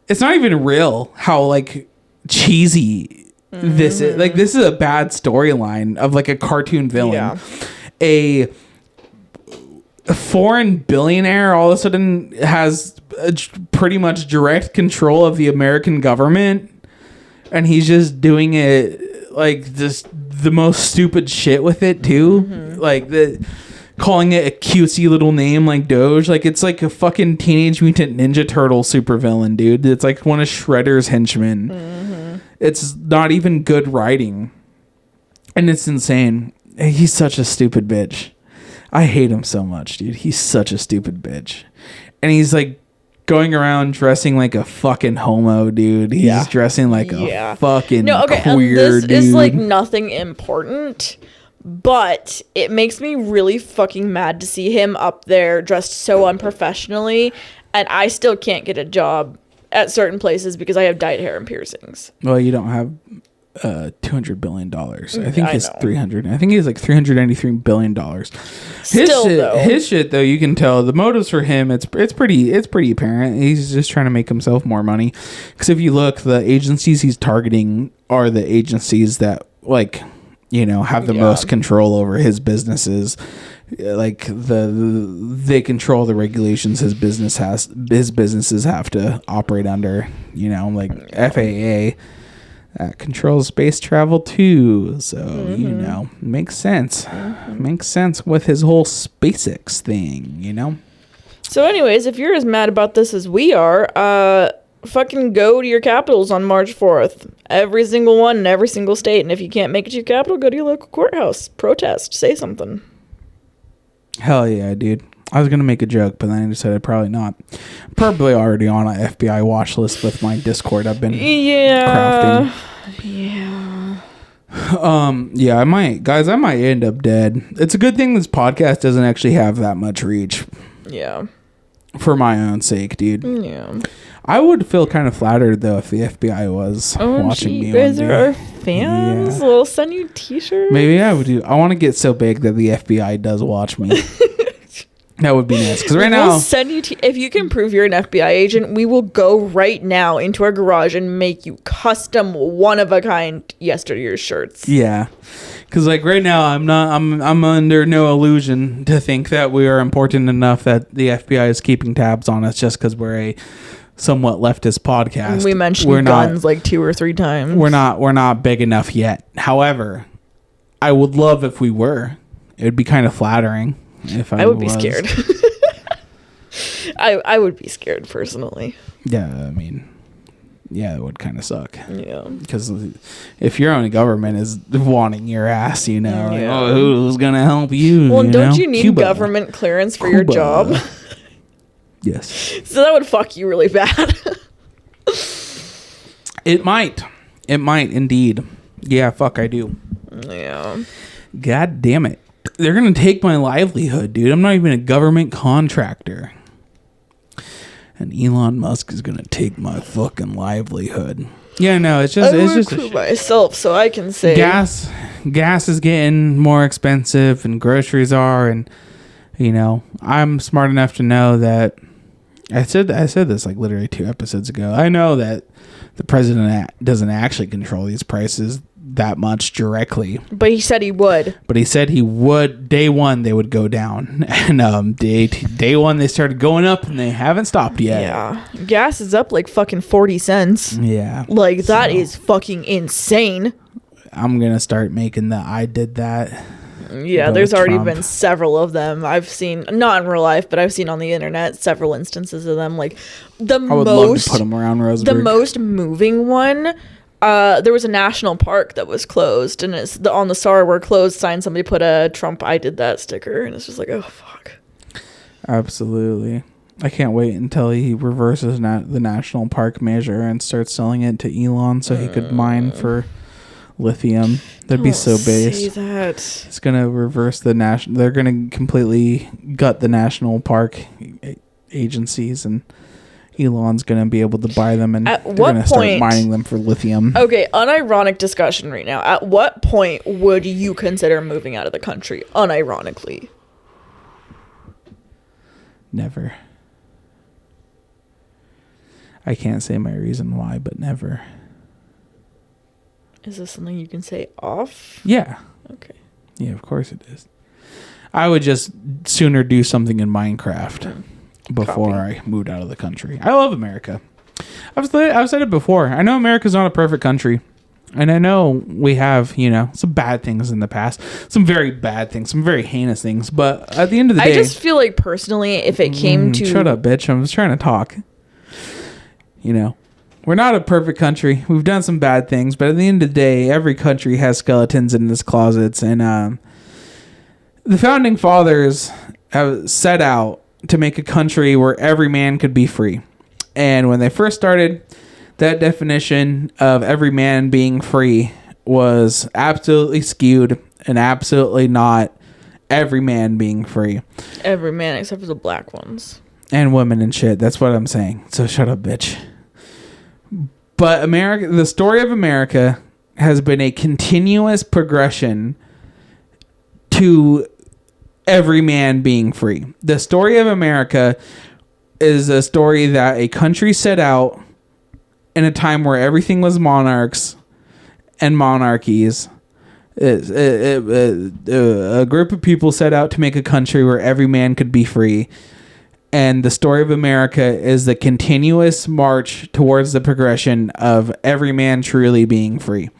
it's not even real how like cheesy this is. Like this is a bad storyline of like a cartoon villain. Yeah. A foreign billionaire all of a sudden has pretty much direct control of the American government, and he's just doing it like just the most stupid shit with it too. Like calling it a cutesy little name like Doge. Like it's like a fucking Teenage Mutant Ninja Turtle supervillain, dude. It's like one of Shredder's henchmen. It's not even good writing, and it's insane. He's such a stupid bitch. I hate him so much, dude. He's such a stupid bitch, and he's like going around dressing like a fucking homo, dude. He's dressing like a fucking queer this dude. is like nothing important, but it makes me really fucking mad to see him up there dressed so unprofessionally, and I still can't get a job at certain places because I have dyed hair and piercings. Well, you don't have $200 billion. I think it's 300. I think he's like $393 billion. His shit though, you can tell the motives for him. It's pretty apparent. He's just trying to make himself more money. Because if you look, the agencies he's targeting are the agencies that like have the most control over his businesses. Like they control the regulations his businesses have to operate under. Like FAA. Controls space travel too, so makes sense. Makes sense with his whole SpaceX thing, So, anyways, if you're as mad about this as we are, fucking go to your capitals on March 4th. Every single one in every single state, and if you can't make it to your capital, go to your local courthouse. Protest. Say something. Hell yeah, dude. I was gonna make a joke, but then I decided probably not. I'm probably already on an FBI watch list with my Discord. I've been crafting. Yeah, I might end up dead. It's a good thing this podcast doesn't actually have that much reach. Yeah. For my own sake, dude. Yeah. I would feel kind of flattered though if the FBI was watching me. You guys are our fans. Yeah. We'll send you t-shirts. Maybe I would do. I want to get so big that the FBI does watch me. That would be nice. Because now we'll send you if you can prove you're an FBI agent, we will go right now into our garage and make you custom one-of-a-kind Yesteryears shirts. Yeah. Because like right now I'm under no illusion to think that we are important enough that the FBI is keeping tabs on us just because we're a somewhat leftist podcast. We mentioned guns like 2 or 3 times. We're not big enough yet. However, I would love if we were. It would be kind of flattering if I would be was. scared. I would be scared personally. Yeah, I mean, yeah, it would kind of suck. Yeah. Because if your own government is wanting your ass, you know, like, Yeah. oh, who's going to help you? Well, you don't know? you need Cuba. government clearance for your Cuba. job? Yes. So that would fuck you really bad. It might. It might indeed. Yeah, fuck, I do. Yeah. God damn it. They're going to take my livelihood, dude. I'm not even a government contractor. And Elon Musk is going to take my fucking livelihood. Yeah, no, it's just I it's work just a for myself, so I can say gas is getting more expensive and groceries are, and you know, I'm smart enough to know that I said this like literally 2 episodes ago. I know that the president doesn't actually control these prices that much directly, But he said he would. but he said he would. Day one they would go down, and day one they started going up, and they haven't stopped yet. Yeah. Gas is up like fucking 40 cents. Yeah. Like, that is fucking insane. I'm gonna start making the I did that. Yeah, Go there's with already Trump. been several of them. I've seen, not in real life, but I've seen on the internet several instances of them. Like, I would love to put them around Roseburg. the most moving one, there was a national park that was closed, and it's on the "Sorry We're Closed" sign. Somebody put a Trump "I did that" sticker, and it's just like, oh fuck. Absolutely. I can't wait until he reverses the national park measure and starts selling it to Elon so he could mine for lithium. That'd be so Say based. that. It's gonna reverse the national. They're gonna completely gut the national park agencies, and Elon's gonna be able to buy them, and At they're what gonna start point- mining them for lithium. Okay, unironic discussion right now. At what point would you consider moving out of the country? Unironically. Never. I can't say my reason why, but never. Is this something you can say off? Yeah. Okay. Yeah, of course it is. I would just sooner do something in Minecraft before I moved out of the country. I love America. I've said it before. I know America's not a perfect country. And I know we have, you know, some bad things in the past. Some very bad things. Some very heinous things. But at the end of the day... I just feel like personally, if it came to... Shut up, bitch. I'm just trying to talk. You know. We're not a perfect country. We've done some bad things. But at the end of the day, every country has skeletons in its closets. And the Founding Fathers have set out to make a country where every man could be free. And when they first started... that definition of every man being free was absolutely skewed and absolutely not every man being free. Every man except for the black ones. And women and shit. That's what I'm saying. So shut up, bitch. But America, the story of America has been a continuous progression to every man being free. The story of America is a story that a country set out in a time where everything was monarchs and monarchies. A group of people set out to make a country where every man could be free. And the story of America is the continuous march towards the progression of every man truly being free.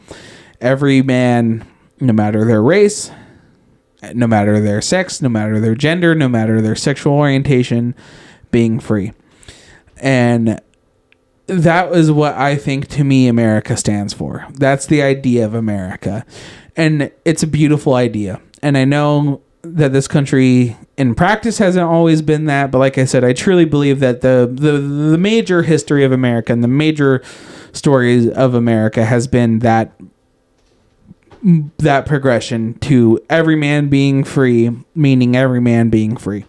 Every man, no matter their race, no matter their sex, no matter their gender, no matter their sexual orientation, being free. And that is what I think, to me, America stands for. That's the idea of America. And it's a beautiful idea. And I know that this country in practice hasn't always been that, but like I said, I truly believe that the major history of America and the major stories of America has been that progression to every man being free, meaning every man being free.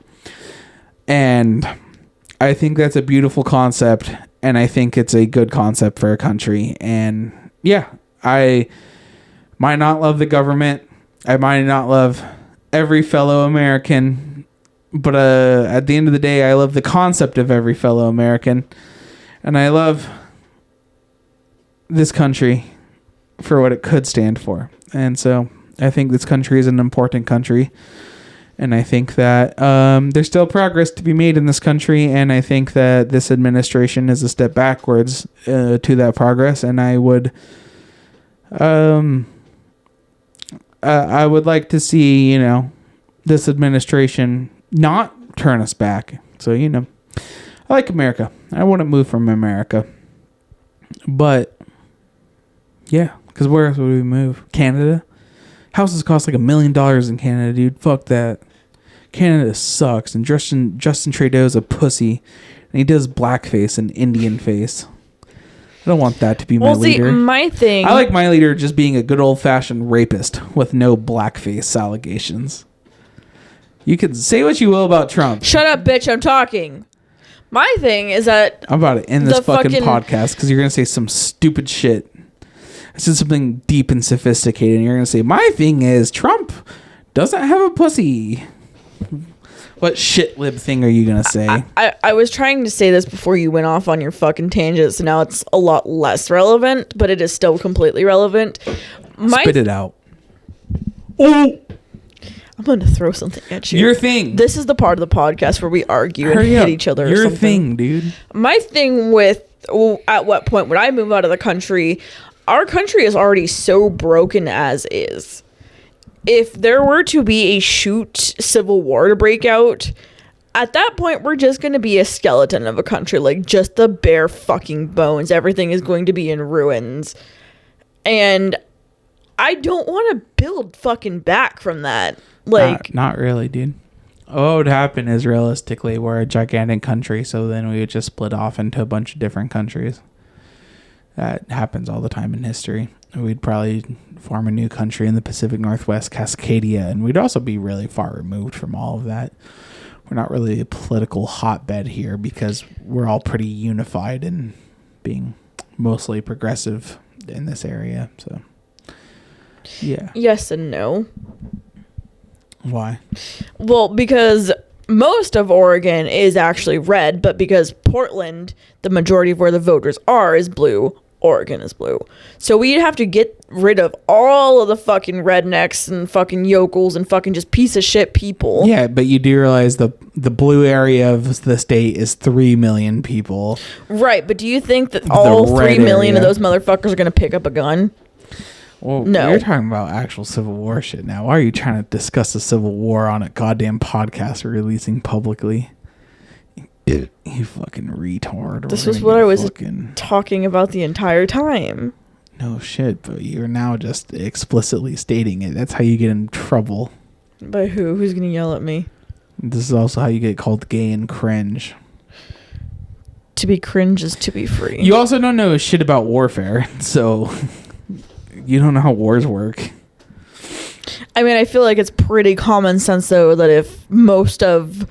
And I think that's a beautiful concept, and I think it's a good concept for a country. And yeah, I might not love the government. I might not love every fellow American, but at the end of the day, I love the concept of every fellow American, and I love this country for what it could stand for. And so I think this country is an important country, And I think that there's still progress to be made in this country, and I think that this administration is a step backwards to that progress. And I would like to see, this administration not turn us back. So, I like America. I wouldn't move from America. But, yeah, because where else would we move? Canada? Houses cost like $1 million in Canada, dude. Fuck that. Canada sucks, and Justin Trudeau's a pussy, and he does blackface and Indian face. I don't want that to be my leader. My thing. I like my leader just being a good old-fashioned rapist with no blackface allegations. You can say what you will about Trump. Shut up, bitch. I'm talking. My thing is that I'm about to end this fucking podcast because you're going to say some stupid shit. I said something deep and sophisticated, and you're going to say, my thing is Trump doesn't have a pussy. What shit lib thing are you going to say? I was trying to say this before you went off on your fucking tangent, so now it's a lot less relevant, but it is still completely relevant. Spit it out. Oh! I'm going to throw something at you. Your thing. This is the part of the podcast where we argue and hit each other Your or something. thing, dude. My thing with at what point would I move out of the country? Our country is already so broken as is. If there were to be a civil war to break out, at that point, we're just going to be a skeleton of a country. Like, just the bare fucking bones. Everything is going to be in ruins. And I don't want to build fucking back from that. Like, not really, dude. What would happen is, realistically, we're a gigantic country, so then we would just split off into a bunch of different countries. That happens all the time in history. We'd probably form a new country in the Pacific Northwest, Cascadia, and we'd also be really far removed from all of that. We're not really a political hotbed here because we're all pretty unified and being mostly progressive in this area. So, yeah. yes and no. Why? Well, because most of Oregon is actually red, but because Portland, the majority of where the voters are, is blue, Oregon is blue. So we'd have to get rid of all of the fucking rednecks and fucking yokels and fucking just piece of shit people. Yeah, but you do realize the blue area of the state is 3 million people. Right, but do you think that all 3 million of those motherfuckers are going to pick up a gun? Well, no. We're talking about actual Civil War shit now. Why are you trying to discuss the Civil War on a goddamn podcast we're releasing publicly? You fucking retard. This was what I was talking about the entire time. No shit, but you're now just explicitly stating it. That's how you get in trouble. By who? Who's going to yell at me? This is also how you get called gay and cringe. To be cringe is to be free. You also don't know shit about warfare, so you don't know how wars work. I mean, I feel like it's pretty common sense, though, that if most of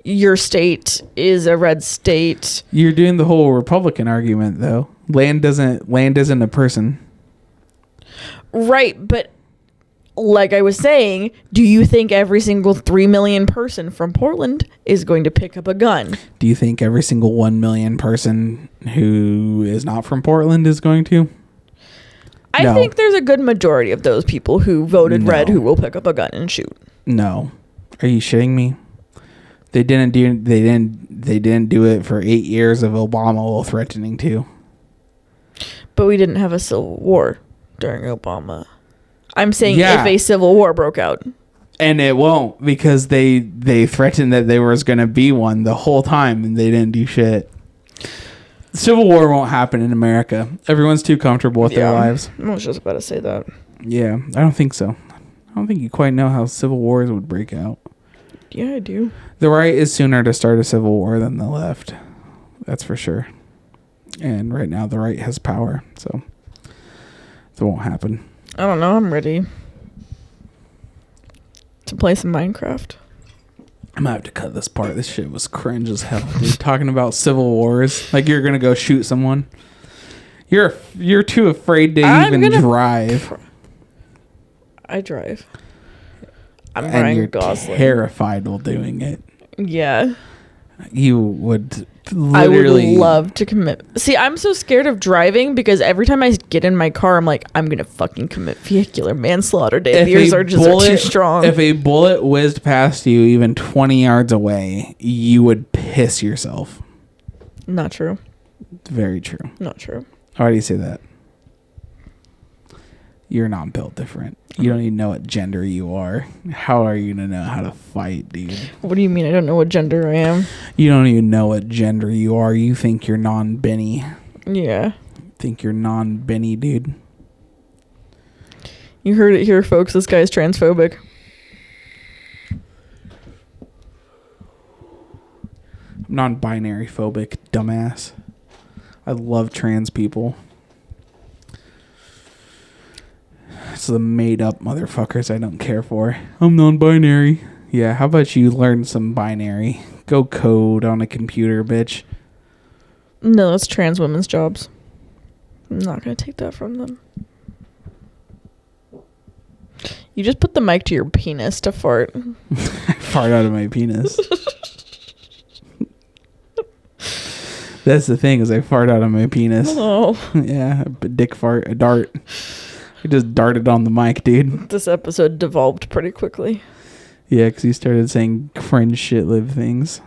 your state is a red state. You're doing the whole Republican argument, though. Land isn't a person. Right, but like I was saying, do you think every single 3 million person from Portland is going to pick up a gun? Do you think every single 1 million person who is not from Portland is going to? I think there's a good majority of those people who voted red who will pick up a gun and shoot. No. Are you shitting me? They didn't do it for 8 years of Obama while threatening to. But we didn't have a civil war during Obama. I'm saying if a civil war broke out. And it won't, because they threatened that there was going to be one the whole time, and they didn't do shit. Civil war won't happen in America. Everyone's too comfortable with their lives. I was just about to say that. Yeah, I don't think so. I don't think you quite know how civil wars would break out. Yeah, I do. The right is sooner to start a civil war than the left. That's for sure. And right now the right has power, so it won't happen. I don't know. I'm ready to play some Minecraft. I'm gonna have to cut this part. This shit was cringe as hell, dude. Talking about civil wars, like you're gonna go shoot someone. You're too afraid to even drive. I drive. I'm and Ryan you're Gosling. terrified while doing it. Yeah. You would I would Literally. love to commit. See, I'm so scared of driving because every time I get in my car, I'm like, I'm gonna fucking commit vehicular manslaughter. Dave, yours are too strong. If a bullet whizzed past you even 20 yards away, you would piss yourself. Not true. Very true. Not true. Why do you say that? You're not built different. You don't even know what gender you are. How are you gonna know how to fight, dude? What do you mean? I don't know what gender I am. You don't even know what gender you are. You think you're non-binny. Yeah. Think you're non-binny, dude. You heard it here, folks. This guy's transphobic. I'm non-binary phobic, dumbass. I love trans people. It's the made-up motherfuckers I don't care for. I'm non-binary. Yeah, how about you learn some binary? Go code on a computer, bitch. No, that's trans women's jobs. I'm not gonna take that from them. You just put the mic to your penis to fart. I fart out of my penis. That's the thing, is I fart out of my penis. Oh. Yeah, a dick fart, a dart. I just darted on the mic, dude. This episode devolved pretty quickly. Yeah, because you started saying cringe shit-lib things.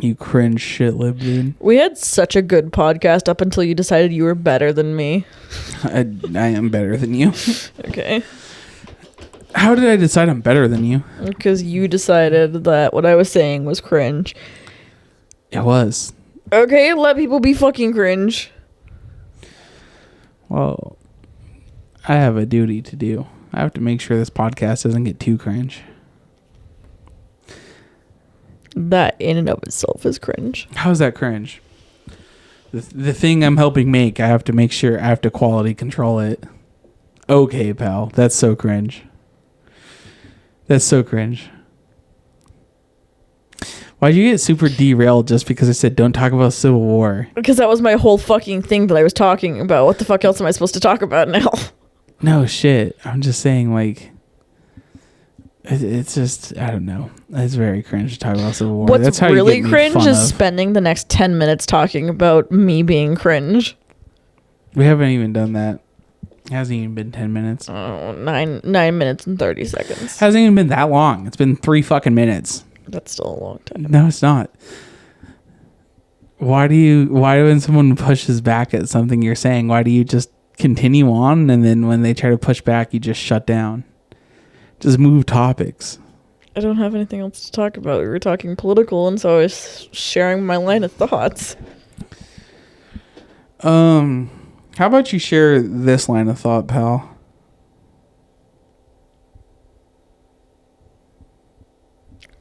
You cringe shit-lib, dude. We had such a good podcast up until you decided you were better than me. I am better than you. Okay. How did I decide I'm better than you? Because you decided that what I was saying was cringe. It was. Okay, let people be fucking cringe. Well, I have a duty to do. I have to make sure this podcast doesn't get too cringe. That in and of itself is cringe. How's that cringe? The thing I'm helping make, I have to make sure I have to quality control it. Okay, pal. That's so cringe. That's so cringe. Why'd you get super derailed just because I said don't talk about Civil War? Because that was my whole fucking thing that I was talking about. What the fuck else am I supposed to talk about now? No shit. I'm just saying, like, it's just, I don't know. It's very cringe to talk about Civil War. What's That's how really you get cringe fun is of. spending the next 10 minutes talking about me being cringe. We haven't even done that. It hasn't even been 10 minutes. Oh, 9 minutes and 30 seconds. Hasn't even been that long. It's been 3 fucking minutes. That's still a long time. No, it's not. Why when someone pushes back at something you're saying, why do you just continue on, and then when they try to push back, you just shut down? Just move topics. I don't have anything else to talk about. We were talking political, and so I was sharing my line of thoughts. How about you share this line of thought, pal?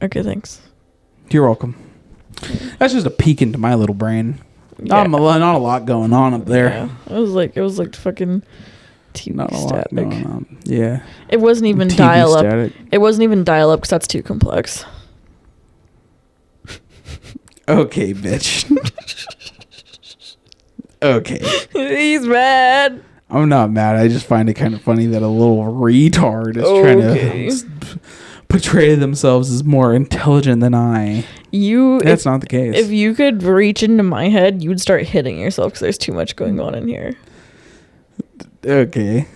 Okay, thanks. You're welcome. That's just a peek into my little brain. Yeah. Not a lot going on up there. Yeah, it was like fucking TV Not a lot static. going on. Yeah. It wasn't even TV dial up. static. It wasn't even dial up because that's too complex. Okay, bitch. Okay. He's mad. I'm not mad. I just find it kind of funny that a little retard is trying to portray themselves as more intelligent than I. That's not the case. If you could reach into my head, you would start hitting yourself because there's too much going on in here. Okay.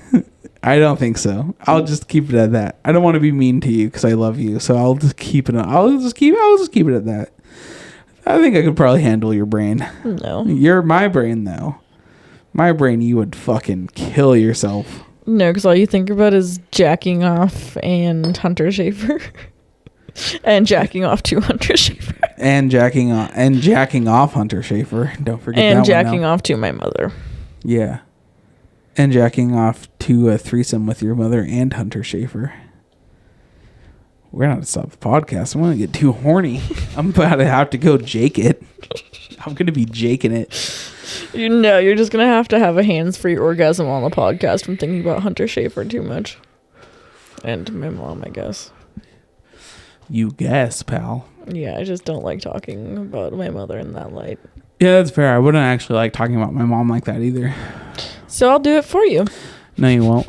I don't think so. I'll just keep it at that. I don't want to be mean to you because I love you, so I'll just keep it. I'll just keep it at that. I think I could probably handle your brain. No. You're my brain, though. My brain, you would fucking kill yourself. No, because all you think about is jacking off and Hunter Schafer. And jacking off to Hunter Schafer. And jacking off Hunter Schafer. Don't forget and that jacking one off to my mother. Yeah. And jacking off to a threesome with your mother and Hunter Schafer. We're not to stop the podcast. I'm going to get too horny. I'm about to have to go jake it. I'm going to be jaking it. You know, you're just going to have a hands-free orgasm on the podcast from thinking about Hunter Schafer too much. And my mom, I guess. You guess, pal. Yeah, I just don't like talking about my mother in that light. Yeah, that's fair. I wouldn't actually like talking about my mom like that either. So I'll do it for you. No, you won't.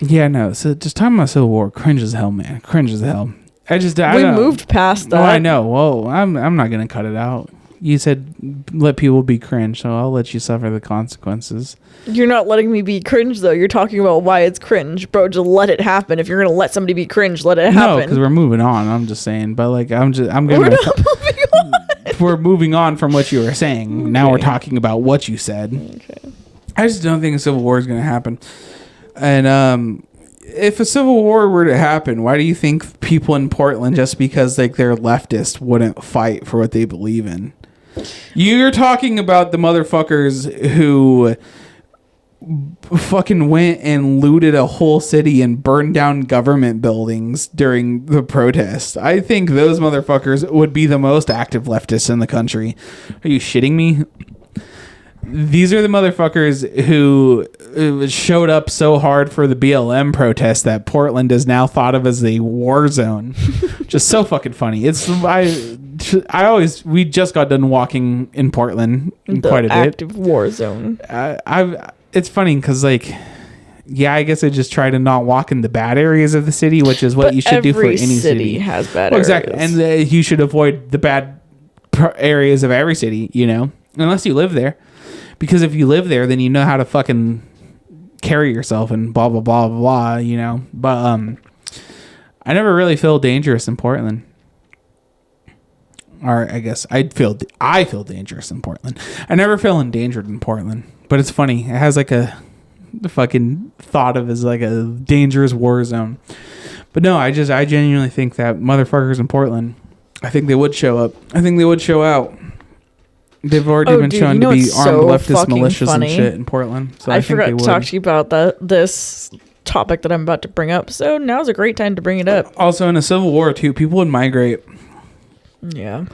Yeah, no. So just talking about Civil War, cringe as hell, man. Cringe as hell. We moved past that. Oh, I know. Whoa, I'm not gonna cut it out. You said let people be cringe, so I'll let you suffer the consequences. You're not letting me be cringe though. You're talking about why it's cringe, bro. Just let it happen. If you're gonna let somebody be cringe, let it happen. No, because we're moving on. I'm just saying, but like I'm gonna. We're not moving on. We're moving on from what you were saying. Okay. Now we're talking about what you said. Okay. I just don't think a civil war is gonna happen. And if a civil war were to happen, why do you think people in Portland, just because like they're leftist, wouldn't fight for what they believe in? You're talking about the motherfuckers who fucking went and looted a whole city and burned down government buildings during the protest. I think those motherfuckers would be the most active leftists in the country. Are you shitting me? These are the motherfuckers who showed up so hard for the BLM protest that Portland is now thought of as a war zone. Just so fucking funny. We just got done walking in Portland quite a bit. Active war zone. It's funny because like, yeah, I guess I just try to not walk in the bad areas of the city, which is what you should do for any city. Every city has bad areas. Exactly. And you should avoid the bad areas of every city, unless you live there. Because if you live there, then you know how to fucking carry yourself and blah, blah, blah, blah, But I never really feel dangerous in Portland. Or I guess I feel dangerous in Portland. I never feel endangered in Portland. But it's funny. It has like the fucking thought of as like a dangerous war zone. But no, I genuinely think that motherfuckers in Portland, I think they would show up. I think they would show out. They've already been shown to be armed leftist militias and shit in Portland. So I think forgot they to would. talk to you about this topic that I'm about to bring up. So now's a great time to bring it up. Also, in a civil war too, people would migrate. Yeah.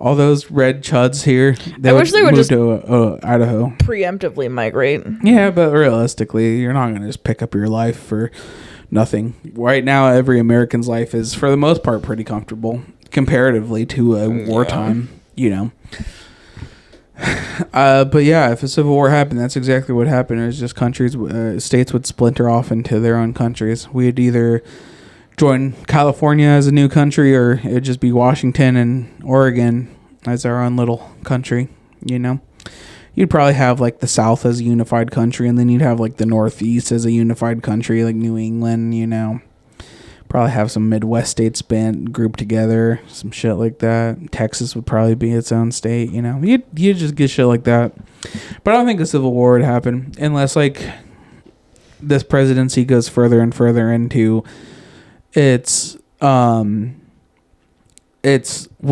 All those red chuds here. I wish they would move just to Idaho. Preemptively migrate. Yeah, but realistically, you're not going to just pick up your life for nothing. Right now, every American's life is, for the most part, pretty comfortable comparatively to a wartime. But yeah, if a civil war happened, that's exactly what happened. It's just states would splinter off into their own countries. We'd either join California as a new country, or it'd just be Washington and Oregon as our own little country. You'd probably have like the South as a unified country, and then you'd have like the Northeast as a unified country, like New England. Probably have some Midwest states grouped together, some shit like that. Texas would probably be its own state. You'd just get shit like that. But I don't think a civil war would happen unless like this presidency goes further and further into it's what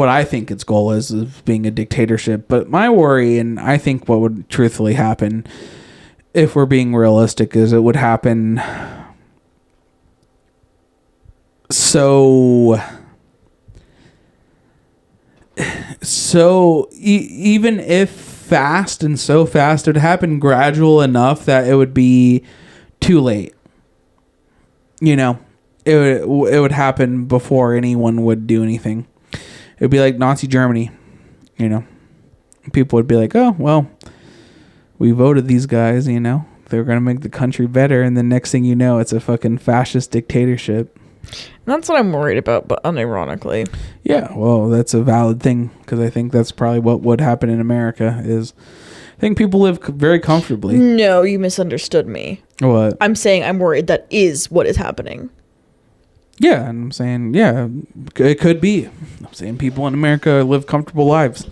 I think its goal is of being a dictatorship. But my worry, and I think what would truthfully happen, if we're being realistic, is it would happen even if fast, and so fast, it would happen gradual enough that it would be too late. It would happen before anyone would do anything. It would be like Nazi Germany. People would be like, oh, well, we voted these guys, they're going to make the country better. And then next thing you know, it's a fucking fascist dictatorship. That's what I'm worried about, but unironically. Yeah, well, that's a valid thing, because I think that's probably what would happen in America is I think people live very comfortably. No, you misunderstood me. What? I'm saying I'm worried that is what is happening. Yeah, and I'm saying, yeah, it could be. I'm saying people in America live comfortable lives.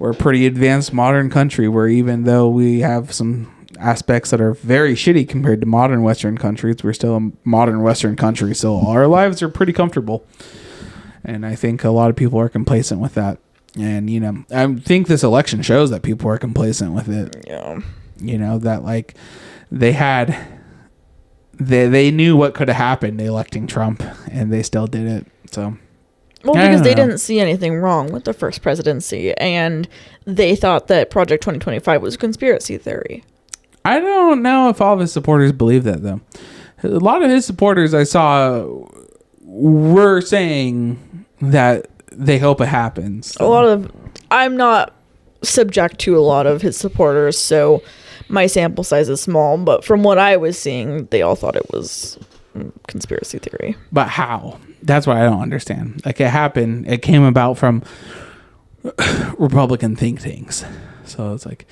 We're a pretty advanced modern country where even though we have some aspects that are very shitty compared to modern Western countries, we're still a modern Western country, so our lives are pretty comfortable. And I think a lot of people are complacent with that. And, I think this election shows that people are complacent with it. Yeah. That like they knew what could have happened electing Trump, and they still did it. So, well, because they didn't see anything wrong with the first presidency, and they thought that Project 2025 was a conspiracy theory. I don't know if all of his supporters believe that, though. A lot of his supporters I saw were saying that they hope it happens. I'm not subject to a lot of his supporters, so my sample size is small, but from what I was seeing, they all thought it was conspiracy theory. But how? That's what I don't understand. Like, it happened. It came about from Republican think tanks. So it's like,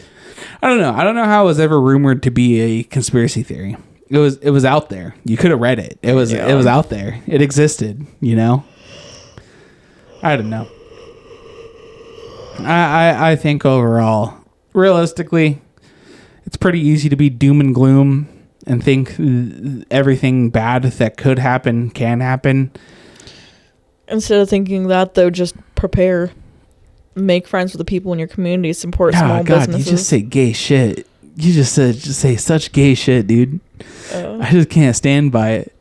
I don't know. I don't know how it was ever rumored to be a conspiracy theory. It was out there. You could have read it. It was out there. It existed, you know? I don't know. I think overall, realistically, it's pretty easy to be doom and gloom and think everything bad that could happen can happen. Instead of thinking that, though, just prepare. Make friends with the people in your community. Support small businesses. You just say gay shit. You just say such gay shit, dude. I just can't stand by it.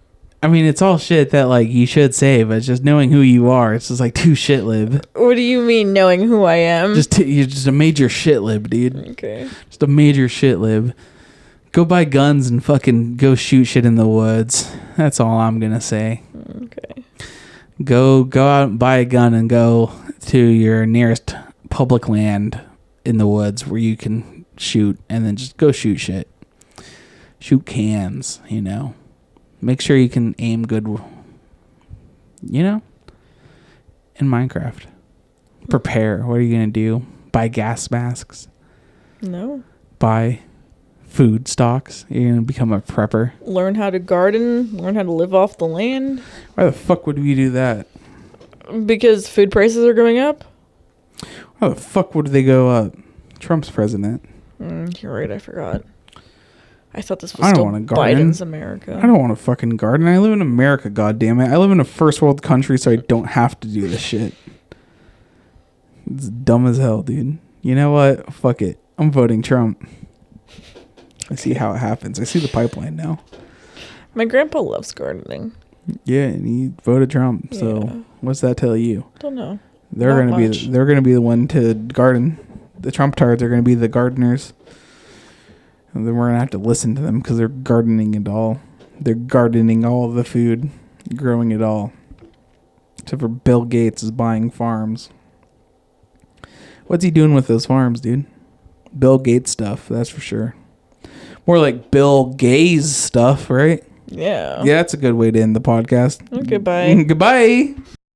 I mean, it's all shit that, like, you should say, but it's just knowing who you are. It's just like too shit lib. What do you mean knowing who I am? You're just a major shit lib, dude. Okay. Just a major shit lib. Go buy guns and fucking go shoot shit in the woods. That's all I'm gonna say. Okay. Go out and buy a gun and go to your nearest public land in the woods where you can shoot, and then just go shoot shit. Shoot cans, you know. Make sure you can aim good, you know, in Minecraft. Prepare. What are you going to do? Buy gas masks? No. Buy food stocks? You're going to become a prepper? Learn how to garden. Learn how to live off the land. Why the fuck would we do that? Because food prices are going up. Why the fuck would they go up? Trump's president. You're right, I forgot. I thought this was still Biden's America. I don't want to fucking garden. I live in America, goddammit. I live in a first world country, so I don't have to do this shit. It's dumb as hell, dude. You know what? Fuck it. I'm voting Trump. I see how it happens. I see the pipeline now. My grandpa loves gardening. Yeah, and he voted Trump. So what's that tell you? Don't know. They're gonna be the one to garden. The Trump tards are gonna be the gardeners. And then we're gonna have to listen to them because they're gardening it all. They're gardening all the food, growing it all. Except for Bill Gates is buying farms. What's he doing with those farms, dude? Bill Gates stuff, that's for sure. More like Bill Gaze stuff, right? Yeah. Yeah, that's a good way to end the podcast. Okay, bye. Goodbye.